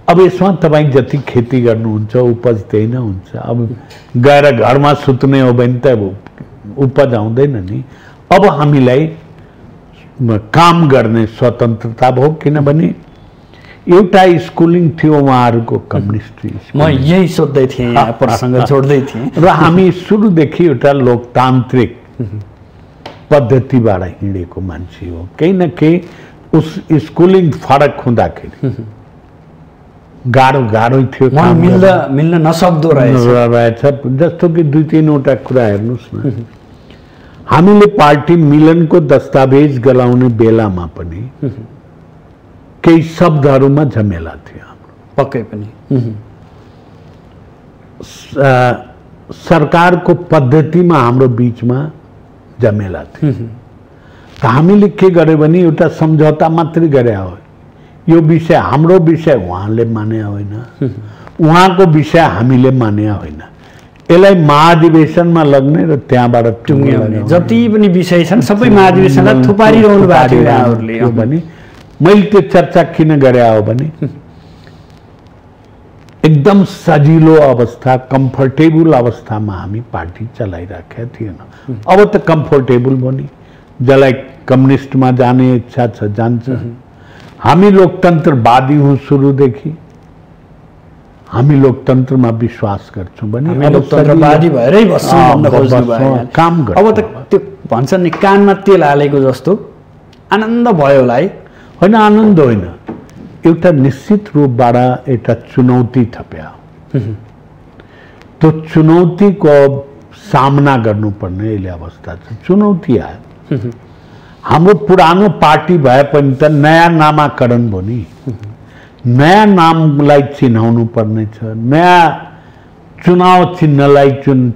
अब यसमा तपाईँ जति खेती गर्नुहुन्छ उपज त्यही नै हुन्छ। अब गएर घरमा सुत्ने हो भने त उपज आउँदैन नि। अब हामीलाई काम गर्ने स्वतन्त्रता भयो, किनभने एउटा स्कुलिङ थियो उहाँहरूको कम्युनिस्ट। म यही सोध्दै थिएँ, यहाँ प्रसङ्ग जोड्दै थिएँ। र हामी सुरुदेखि एउटा लोकतान्त्रिक पद्धतिबाट हिँडेको मान्छे हो। केही न केही उस स्कुलिङ फरक हुँदाखेरि गाह्रो थियो, मिल्न नसक्दो रहेछ। जस्तो कि 2-3वटा कुरा हेर्नुहोस् न, हामीले पार्टी मिलनको दस्तावेज गलाउने बेलामा पनि केही शब्दहरूमा झमेला थियो हाम्रो। पक्कै पनि सरकारको पद्धतिमा हाम्रो बीचमा झमेला थियो। त हामीले के गर्यो भने एउटा सम्झौता मात्रै गरे हो। यो विषय हाम्रो विषय उहाँले माने होइन, उहाँको विषय हामीले माने होइन। यसलाई महाधिवेशनमा लग्ने र त्यहाँबाट टुङ्ग्याउने जति पनि विषय छन् सबै महाधिवेशनलाई थुपारिरहनु भएको थियो यहाँहरूले भने। मैले त्यो चर्चा किन गरे हो भने एकदम सजिलो अवस्था, कम्फर्टेबल अवस्थामा हामी पार्टी चलाइराखेका थिएन। अब त कम्फर्टेबल बनी, जसलाई कम्युनिस्टमा जाने इच्छा छ जान्छ। हामी लोकतन्त्रवादी हौँ सुरुदेखि, हामी लोकतन्त्रमा विश्वास गर्छौँ भने हामी लोकतन्त्रवादी भएरै बस्छौँ भन्न खोज्नु भयो। काम गर्छौँ। अब त त्यो भन्छन् नि कानमा तेल हालेको जस्तो आनन्द भयो होला है? होइन, आनन्द होइन, एउटा निश्चित रूपबाट एउटा चुनौती थप्या। त्यो चुनौतीको सामना गर्नुपर्ने अहिले अवस्था छ। चुनौती आयो। हाम्रो पुरानो पार्टी भए पनि त नयाँ नामाकरण भयो नि, नयाँ नामलाई चिनाउनु पर्ने छ, नयाँ चुनाव चिन्हलाई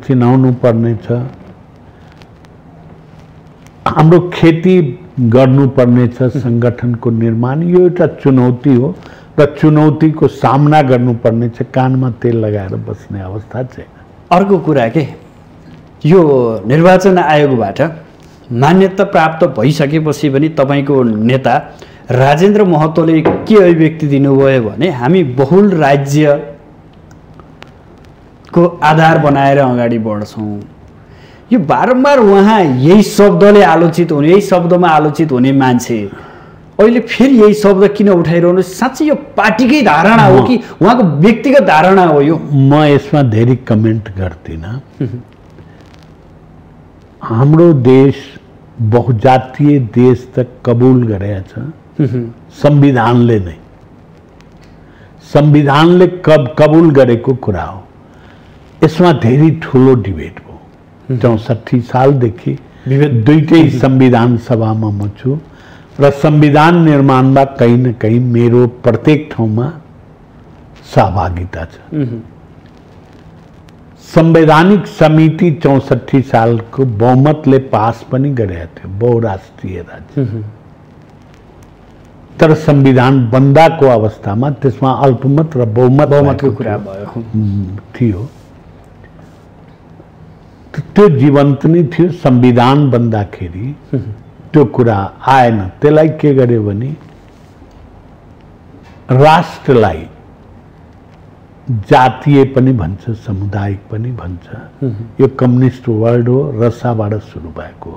चिनाउनु पर्ने छ, हाम्रो खेती गर्नुपर्ने छ, संगठनको निर्माण। यो एउटा चुनौती हो र चुनौतीको सामना गर्नुपर्ने छ। कानमा तेल लगाएर बस्ने अवस्था छैन। अर्को कुरा के, यो निर्वाचन आयोगबाट मान्यता प्राप्त भइसकेपछि पनि तपाईँको नेता राजेन्द्र महतोले के अभिव्यक्ति दिनुभयो भने हामी बहुल राज्यको आधार बनाएर अगाडि बढ्छौँ। यो बारम्बार उहाँ यही शब्दले आलोचित हुने, यही शब्दमा आलोचित हुने मान्छे अहिले फेरि यही शब्द किन उठाइरहनु? साँच्चै यो पार्टीकै धारणा हो कि उहाँको व्यक्तिगत धारणा हो? यो म यसमा धेरै कमेन्ट गर्दिनँ। हाम्रो देश बहुजातीय देश त कबुल गरेको छ संविधानले नै। संविधानले कबुल गरेको कुरा हो। यसमा धेरै ठुलो डिबेट भयो। 64 सालदेखि दुईटै संविधान सभामा म छु र संविधान निर्माणमा कहीँ न कहीँ मेरो प्रत्येक ठाउँमा सहभागिता छ। संवैधानिक समिति 64 सालको बहुमतले पास पनि गरेका थियो, बहुराष्ट्रिय राज्य। तर संविधान बन्दाको अवस्थामा त्यसमा अल्पमत र बहुमतको कुरा भयो थियो। त्यो जीवन्त नै थियो। संविधान बन्दाखेरि त्यो कुरा आएन। त्यसलाई के गर्यो भने राष्ट्रलाई जातीय पनि भन्छ, सामुदायिक पनि भन्छ। यो कम्युनिस्ट वर्ल्ड हो, रसाबाट सुरु भएको।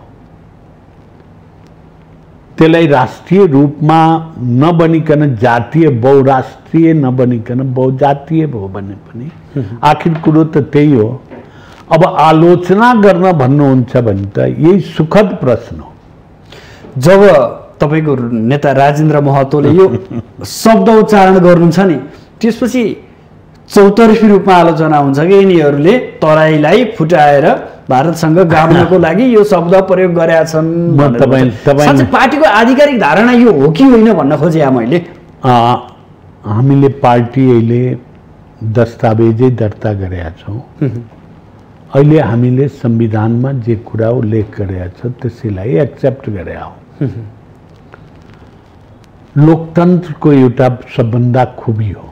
त्यसलाई राष्ट्रिय रूपमा नबनिकन जातीय बहुराष्ट्रिय नबनिकन बहुजातीय भयो भने पनि आखिर कुरो त त्यही हो। अब आलोचना गर्न भन्नुहुन्छ भने त यही सुखद प्रश्न हो। जब तपाईँको नेता राजेन्द्र महतोले यो शब्द उच्चारण गर्नुहुन्छ नि, त्यसपछि चौतर्फी रूपमा आलोचना हुन्छ कि यिनीहरूले तराईलाई फुटाएर भारतसँग गाड्नको लागि यो शब्द प्रयोग गरेका छन्। साँच्चै पार्टीको आधिकारिक धारणा यो हो कि होइन भन्न खोजेँ मैले। हामीले पार्टी अहिले दस्तावेजै दर्ता गरेका छौँ। अहिले हामीले संविधानमा जे कुरा उल्लेख गरेका छ त्यसैलाई एक्सेप्ट गरेका हौँ। लोकतन्त्रको एउटा सबभन्दा खुबी हो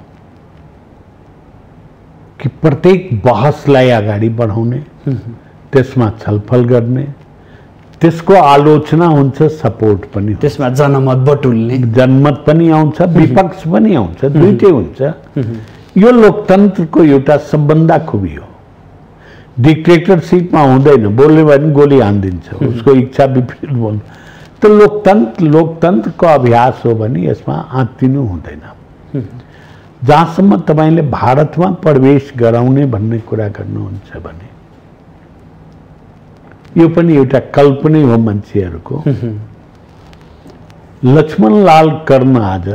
कि प्रत्येक बहसलाई अगाडि बढाउने, त्यसमा छलफल गर्ने, त्यसको आलोचना हुन्छ, सपोर्ट पनि हुन्छ, त्यसमा जनमत बटुल्ने, जनमत पनि आउँछ, विपक्ष पनि आउँछ, दुईटै हुन्छ। यो लोकतन्त्रको एउटा सबभन्दा खुबी हो। डिक्टेटरसिपमा हुँदैन, बोल्यो भने गोली हानिदिन्छ, उसको इच्छा विपरीत बोल्नु। त लोकतन्त्रको अभ्यास हो भने यसमा आत्तिनु हुँदैन। जहाँसम्म तपाईले भारतमा प्रवेश गराउने भन्ने कुरा गर्नुहुन्छ भने यो पनि एउटा कल्पना हो मान्छेहरूको। लक्ष्मणलाल कर्ण आज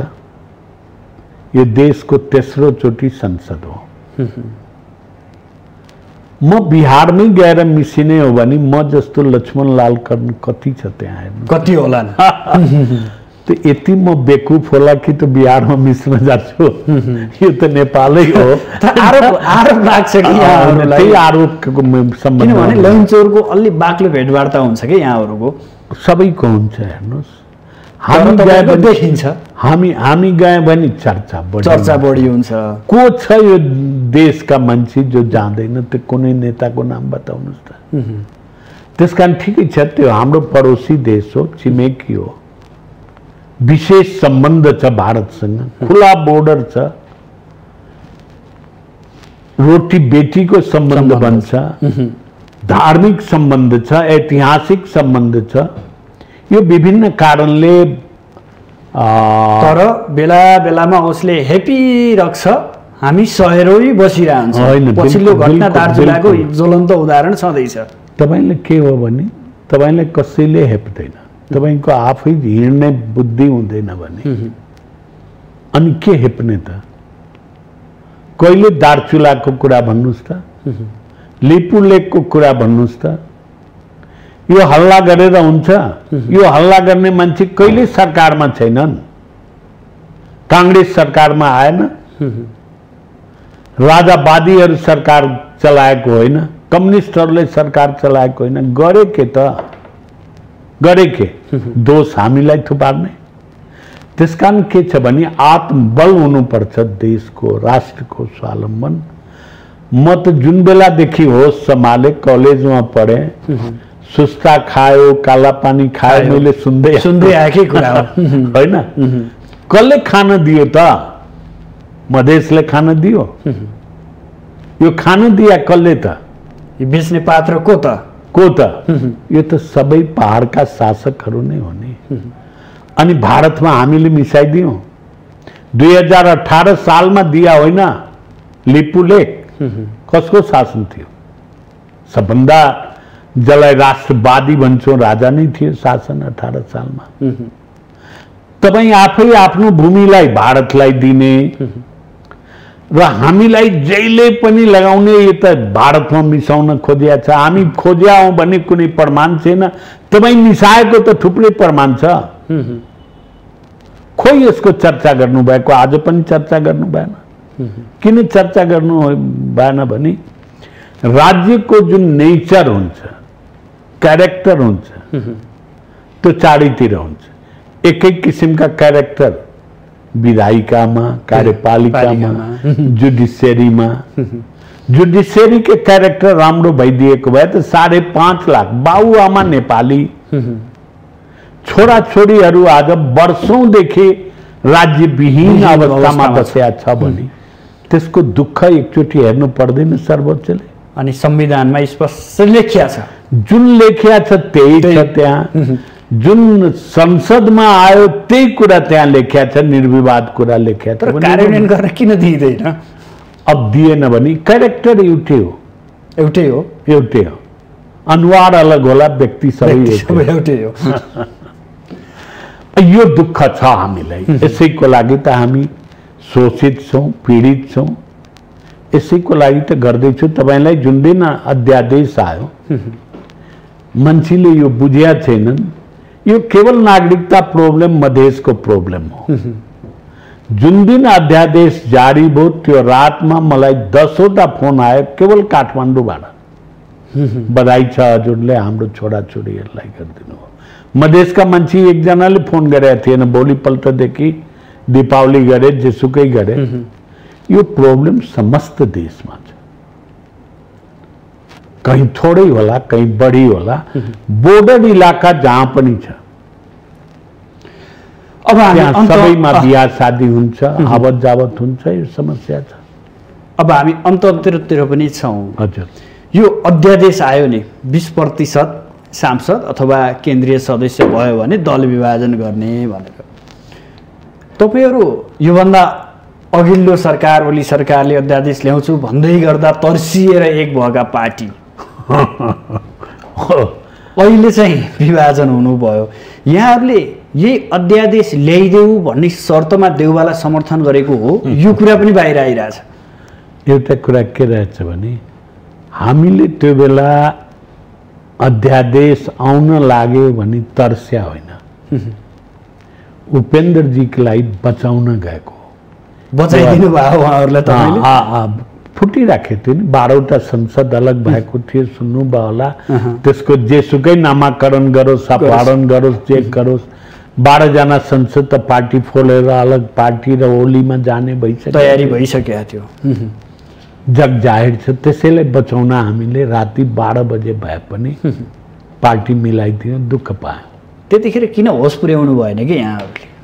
यो देशको तेस्रो चोटि संसद हो। म बिहारमै गएर मिसिने हो भने म जस्तो लक्ष्मणलाल कर्ण कति छ त्यहाँ हेर्नु, कति होला तो यति म बेकुफ होला कि तो बिहारमा मिस्न जान्छु। यो त नेपालै हो। आरोप लाग्छ कि यहाँहरुलाई, त्यही आरोपको सम्बन्ध। किनभने लैनचौरको अलि बाक्लो भेटवार्ता हुन्छ कि यहाँहरुको सबैको हुन्छ। हेर्नुस्, हामी गए देखिन्छ, हामी गए भने चर्चा बढी हुन्छ। को छ यो देशका मान्छे जो जाँदैन? त्यो कुनै नेताको नाम बताउनुस् त। त्यसकारण ठिकै छ, त्यो हाम्रो पडोसी देश हो, छिमेकी हो, विशेष सम्बन्ध छ भारतसँग, खुला बोर्डर छ। रोटी बेटीको सम्बन्ध बन्छ, धार्मिक सम्बन्ध छ, ऐतिहासिक सम्बन्ध छ। यो विभिन्न कारणले तर बेला बेलामा उसले हेपी रक्छ, हामी सहेरै बसिरहन्छ। पछिल्लो घटना दार्चुलाको ज्वलन्त उदाहरण छँदैछ। तपाईले के हो भने तपाईलाई कसैले हेप्दैन, तपाईको आफै हिँड्ने बुद्धि हुँदैन भने अनि के हेप्ने त? कहिले दार्चुलाको कुरा भन्नुस् त, लिपु लेकको कुरा भन्नुस् त। यो हल्ला गरेर हुन्छ? यो हल्ला गर्ने मान्छे कहिले सरकारमा छैनन्। कांग्रेस सरकारमा आएन, राजावादीहरू सरकार चलाएको होइन, कम्युनिस्टहरूले सरकार चलाएको होइन। गरे के त? गरे के? दोष हामीलाई थुपार्ने। त्यसकारण के छ भने आत्मबल हुनुपर्छ देशको, राष्ट्रको स्वावलम्बन। म त जुन बेलादेखि होस सम्हाले, कलेजमा पढे, सुस्ता खायो, काला पानी खायो, मैले सुन्दै आएकै कुरा हो होइन। कसले खान दियो त? मधेसले खान दियो? यो खान दिया कसले त? बेच्ने पात्र को त? यो त सबै पहाडका शासकहरू नै हो नि। अनि भारतमा हामीले मिसाइदियौँ। 2018 सालमा दिया होइन लिपु लेक? कसको शासन थियो? सबभन्दा जसलाई राष्ट्रवादी भन्छौँ राजा नै थियो शासन 18 सालमा। तपाईँ आफै आफ्नो भूमिलाई भारतलाई दिने र हामीलाई जहिले पनि लगाउने, यो त भारतमा मिसाउन खोजिया छ। हामी खोज्या हौँ भने कुनै प्रमाण छैन। तपाईँ मिसाएको त थुप्रै प्रमाण छ। खोइ यसको चर्चा गर्नुभएको? आज पनि चर्चा गर्नु भएन। किन चर्चा गर्नु भएन भने राज्यको जुन नेचर हुन्छ, क्यारेक्टर हुन्छ, त्यो चारैतिर हुन्छ। एकै किसिमका क्यारेक्टर विधायिकामा, कार्यपालिकामा, जुडिसियरीमा। जुडिसियरी के क्यारेक्टर राम्रो भइदिएको भए त 5.5 लाख बाबुआमा नेपाली छोराछोरीहरू आज वर्षौंदेखि राज्यविहीन अवस्थामा बसेका छ भने त्यसको दुःख एकचोटि हेर्नु पर्दैन सर्वोच्चले? अनि संविधानमा स्पष्ट लेखिया छ, जुन लेखिया छ त्यही छ त्यहाँ। जुन संसदमा आयो त्यही कुरा त्यहाँ लेखिया छ, निर्विवाद कुरा लेखिया छ। तर कार्यान्वयन गर्न किन दिइदैन? अब दिएन भने क्यारेक्टर एउटै हो, एउटै हो, एउटै हो। अनुहार अलग होला, व्यक्ति सबै एउटै हो। यो दुःख छ हामीलाई। यसैको लागि त हामी शोषित छौँ, पीडित छौँ। यसैको लागि त गर्दैछु। तपाईलाई जुन दिन अध्यादेश आयो, मान्छेले यो बुझ्या छैनन्। यो केवल नागरिकता प्रॉब्लम मधेसको प्रॉब्लम हो। जुन दिन अध्यादेश जारी भयो त्यो रातमा मलाई 10वटा फोन आयो केवल काठमाडौँबाट। बधाई छ हजुरले हाम्रो छोराछोरीहरूलाई गरिदिनु हो। मधेसका मान्छे एकजनाले फोन गरेका थिएन। भोलिपल्टदेखि दीपावली गरे, जेसुकै गरे, यो प्रॉब्लम समस्त देशमा छ। कहीं थोड़ै होला, कहीं बढी होला। बोर्डर इलाका जहाँ पनि छ, अब त्यहाँ सबैमा बिहा शादी हुन्छ, आवत जावत हुन्छ। यो समस्या छ। अब हामी अन्ततिर पनि छौँ। हजुर, यो अध्यादेश आयो नि, 20% सांसद अथवा केन्द्रीय सदस्य भयो भने दल विभाजन गर्ने भनेर। तपाईहरु योभन्दा अघिल्लो सरकार, ओली सरकारले अध्यादेश ल्याउँछु भन्दै गर्दा तर्सिएर एक भएका पार्टी अहिले चाहिँ विभाजन हुनुभयो। यहाँहरूले यही अध्यादेश ल्याइदेऊ भन्ने शर्तमा देउवालाई समर्थन गरेको हो, यो कुरा पनि बाहिर आइरहेछ। एउटा कुरा के रहेछ भने हामीले त्यो बेला अध्यादेश आउन लाग्यो भने तर्स्या होइन, उपेन्द्रजीको लागि बचाउन गएको। बचाइदिनु भयो उहाँहरूलाई तपाईले? फुटिराखेको थियो नि। 12वटा संसद अलग भएको थियो, सुन्नुभयो होला। त्यसको जेसुकै नामाकरण गरोस्, अपहरण गरोस्, जे गरोस्, 12 जना संसद त पार्टी फोलेर अलग पार्टी र ओलीमा जाने भइसक्यो, तयारी भइसकेको थियो। जग जाहिर छ। त्यसैले बचाउन हामीले राति 12 बजे भए पनि पार्टी मिलाइदियो, दुःख पायो। त्यतिखेर किन होस पुर्याउनु भएन कि यहाँहरूले?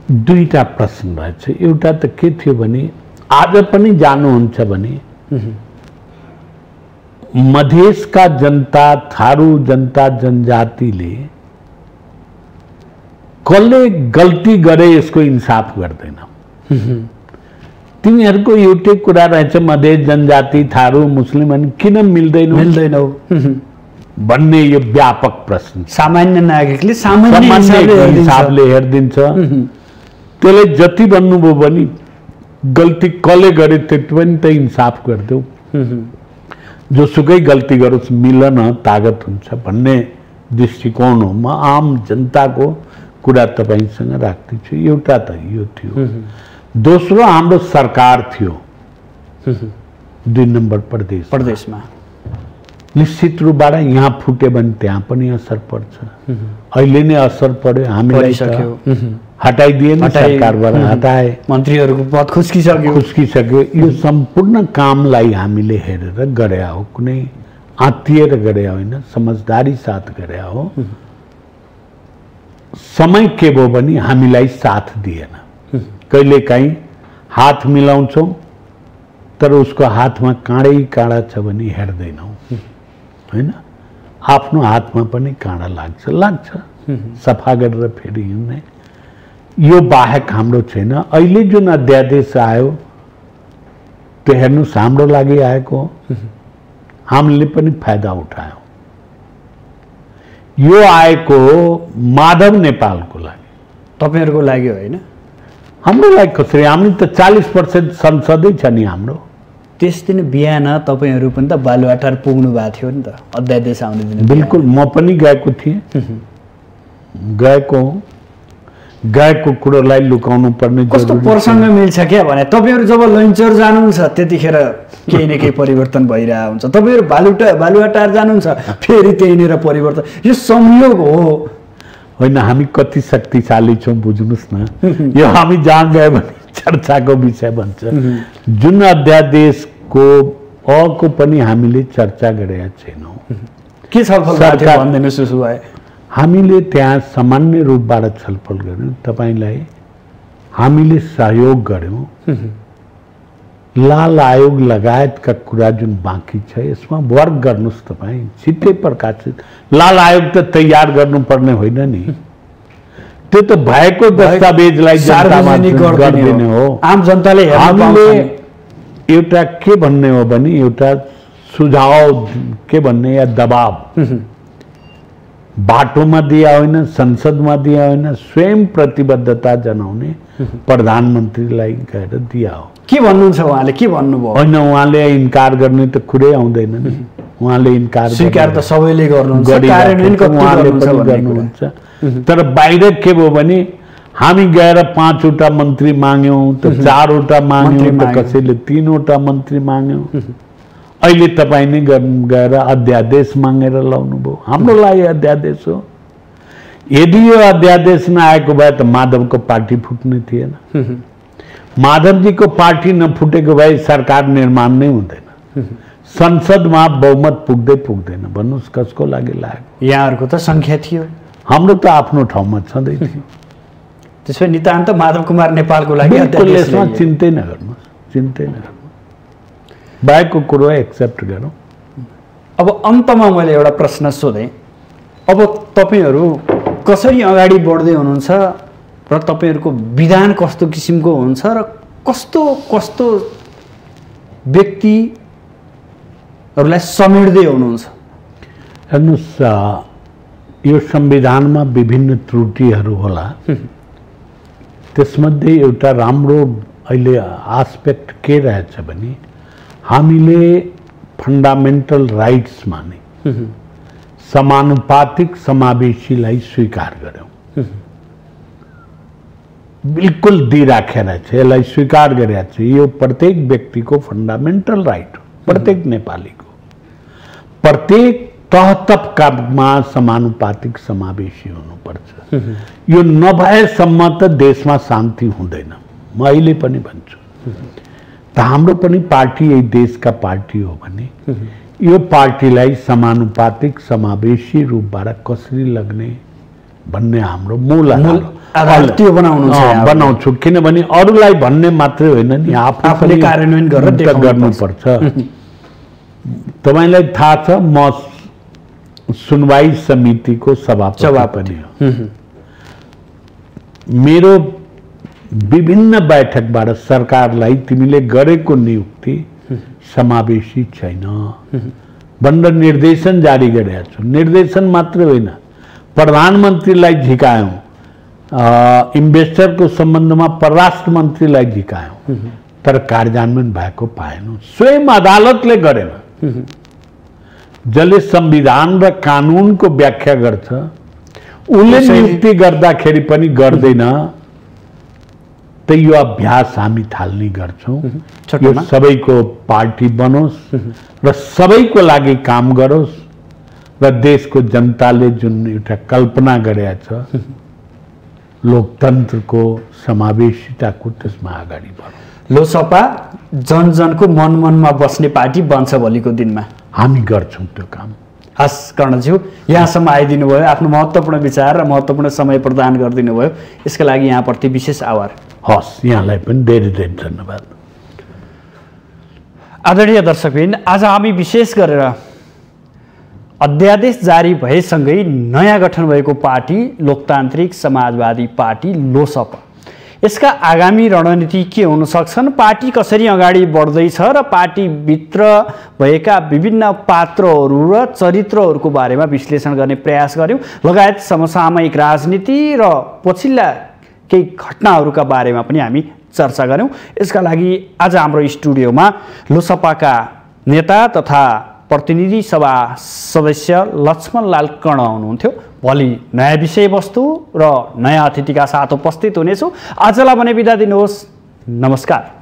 दुईटा प्रश्न रहेछ। एउटा त के थियो भने आज पनि जानुहुन्छ भने मधेसका जनता, थारू जनता, जनजातिले कसले गल्ती गरे यसको इन्साफ गर्दैन। तिमीहरूको एउटै कुरा रहेछ, मधेस जनजाति, थारू, मुस्लिम अनि किन मिल्दैनौ भन्ने यो व्यापक प्रश्न। सामान्य नागरिकले सामान्य हिसाबले हेरिदिन्छ। त्यसले जति भन्नुभयो भने गल्ती कसले गरे त्यति पनि त इन्साफ गरिदेऊ, जोसुकै गल्ती गरोस् मिलन तागत हुन्छ भन्ने दृष्टिकोण हो। म आम जनताको कुरा तपाईसँग राख्दैछु। एउटा त यो थियो। दोस्रो हाम्रो सरकार थियो 2 नम्बर प्रदेशमा। निश्चित रूपबाट यहाँ फुट्यो भने त्यहाँ पनि असर पर्छ। अहिले नै असर पर्यो, हामीलाई हटाइदिएन, सरकारबाट हटाए, मन्त्रीहरूको पद खुस्किसक्यो। यो सम्पूर्ण कामलाई हामीले हेरेर गरे हो, कुनै आत्तिएर गरे होइन, समझदारी साथ गरे हो। समय के भयो भने हामीलाई साथ दिएन। कहिलेकाहीँ हात मिलाउँछौँ तर उसको हातमा काँडै काँडा छ भने हेर्दैनौँ, होइन? आफ्नो हातमा पनि काँडा लाग्छ, सफा गरेर फेरि हिँड्ने। यो बाहेक हाम्रो छैन। अहिले जुन अध्यादेश आयो त्यो हेर्नुहोस् हाम्रो लागि आएको हो, हामीले पनि फाइदा उठायौँ। यो आएको माधव नेपालको लागि, तपाईहरुको लागि होइन, हाम्रो लागि कसरी? हामी त 40% संसदै छ नि हाम्रो। त्यस दिन बिहान तपाईहरु पनि त बालुवाटार पुग्नु भएको थियो नि त अध्यादेश आउने दिन। बिल्कुल, म पनि गएको थिएँ, गएको कुरोलाई लुकाउनु पर्ने कस्तो प्रसङ्ग मिल्छ क्या भने तपाईहरु जब लैनचौर जानुहुन्छ त्यतिखेर केही न केही परिवर्तन भइरा हुन्छ, तपाईहरु बालुवाटार जानुहुन्छ फेरि त्यहीनेर परिवर्तन। यो संयोग हो होइन? हामी कति शक्तिशाली छौं बुझ्नुस् न। यो हामी जहाँ गयो भने चर्चाको विषय बन्छ। जुन अध्यादेशको अको पनि हामीले चर्चा गरेका छैनौं। के छलफल थियो भन्दिनुस् उसो भए? हामीले त्यहाँ सामान्य रूपबाट छलफल गर्यौं। तपाईलाई हामीले सहयोग गर्यौं। लाल आयोग लगायतका कुरा जुन बाँकी छ यसमा वर्क गर्नुस् तपाई, छिट्टै प्रकाशित। लाल आयोग त तयार गर्नुपर्ने होइन नि, त्यो त भएको दस्तावेजलाई सार्वजनिक गरिदिने हो, आम जनताले हेर्न पाउँछ। एउटा के भन्ने हो भने एउटा सुझाव के भन्ने या दबाव बाटोमा दिया होइन, संसदमा दिया होइन, स्वयं प्रतिबद्धता जनाउने प्रधानमन्त्रीलाई गएर दिया हो। के भन्नुहुन्छ उहाँले? के भन्नुभयो? होइन, उहाँले इन्कार गर्ने त कुरै आउँदैन नि। उहाँले इन्कार स्वीकार त सबैले गर्नुहुन्छ, कार्यान्वयन गर्नुहुन्छ। तर बाहिर के भयो भने हामी गएर 5 वटा मन्त्री माग्यौं, त 4 वटा माग्यौं, त कसैले 3 वटा मन्त्री माग्यौं। अहिले तपाई नै गएर अध्यादेश मागेर लाउनु भयो। हाम्रो लागि अध्यादेश हो। यदि यो अध्यादेश नआएको भए त माधवको पार्टी फुट्ने थिएन। माधवजीको पार्टी नफुटेको भए सरकार निर्माण नै हुँदैन, संसदमा बहुमत पुग्दैन। भन्नुस् कसको लागि लाग्यो? यहाँहरुको त संख्या थियो, हाम्रो त आफ्नो ठाउँमा छँदै थियो। त्यसो भए नितान्त माधव कुमार नेपालको लागि अध्यादेशमा चिन्तै नगर्नु, बाहेकको कुरो एक्सेप्ट गरौँ। अब अन्तमा मैले एउटा प्रश्न सोधेँ। अब तपाईहरु कसरी अगाडि बढ्दै हुनुहुन्छ र तपाईहरुको विधान कस्तो किसिमको हुन्छ र कस्तो व्यक्तिहरुलाई समेट्दै हुनुहुन्छ? हेर्नुस्, यो संविधानमा विभिन्न त्रुटिहरू होला। त्यसमध्ये एउटा राम्रो अहिले आस्पेक्ट के रहेछ भने हामीले फन्डामेन्टल राइट्स माने समानुपातिक समावेशीलाई स्वीकार गर्यौं। बिल्कुल दिइराखेर छ, यसलाई स्वीकार गरेका छ। यो प्रत्येक व्यक्तिको फन्डामेन्टल राइट हो, प्रत्येक नेपालीको। प्रत्येक तह तबकामा समानुपातिक समावेशी हुनुपर्छ। यो नभएसम्म त देशमा शान्ति हुँदैन। म अहिले पनि भन्छु, त हाम्रो पनि पार्टी यही देशका पार्टी हो भने यो पार्टीलाई समानुपातिक समावेशी रूपबाट कसरी लग्ने भन्ने हाम्रो मूल आधार त्यो बनाउनु छ। बनाउँछु, किनभने अरूलाई भन्ने मात्रै होइन नि, आफूले कार्यान्वयन गरेर गर्नुपर्छ। तपाईलाई थाहा छ म सुनवाई समितिको सभापति पनि हो। मेरो विभिन्न बैठकबाट सरकारलाई तिमीले गरेको नियुक्ति समावेशी छैन भनेर निर्देशन जारी गरेका छु। निर्देशन मात्र होइन, प्रधानमन्त्रीलाई झिकायौं, इन्भेस्टरको सम्बन्धमा परराष्ट्र मन्त्रीलाई झिकायौं, तर कार्यान्वयन भएको पाएनौं। स्वयं अदालतले गरेन। जसले संविधान र कानुनको व्याख्या गर्छ उसले नियुक्ति गर्दाखेरि पनि गर्दैन। त यो अभ्यास हामी थाल्ने गर्छौं। यो सबैको पार्टी बनोस् र सबैको लागि काम गरोस् र देशको जनताले जुन एउटा कल्पना गरेको छ लोकतन्त्रको समावेशिताको, त्यसमा अगाडि बढौँ। लोकसभा जनजनको मनमनमा बस्ने पार्टी बन्छ भोलिको दिनमा। हामी गर्छौं त्यो काम। हस् कर्णज्यू, यहाँसम्म आइदिनु भयो, आफ्नो महत्त्वपूर्ण विचार र महत्त्वपूर्ण समय प्रदान गरिदिनु भयो, यसका लागि यहाँप्रति विशेष आभार। हस्, यहाँलाई पनि धेरै धेरै धन्यवाद। आदरणीय दर्शकवृन्द, आज हामी विशेष गरेर अध्यादेश जारी भएसँगै नयाँ गठन भएको पार्टी लोकतान्त्रिक समाजवादी पार्टी लोसपा, यसका आगामी रणनीति के हुन सक्छन्, पार्टी कसरी अगाडि बढ्दैछ र पार्टीभित्र भएका विभिन्न पात्रहरू र चरित्रहरूको बारेमा विश्लेषण गर्ने प्रयास गर्यौं। लगायत समसामयिक राजनीति र पछिल्ला केही घटनाहरूका बारेमा पनि हामी चर्चा गर्यौं। यसका लागि आज हाम्रो स्टुडियोमा लोसपाका नेता तथा प्रतिनिधि सभा सदस्य लक्ष्मणलाल कर्ण हुनुहुन्थ्यो। भोलि नयाँ विषयवस्तु र नयाँ अतिथिका साथ उपस्थित हुनेछु। आजलाई भने बिदा दिनुहोस्। नमस्कार।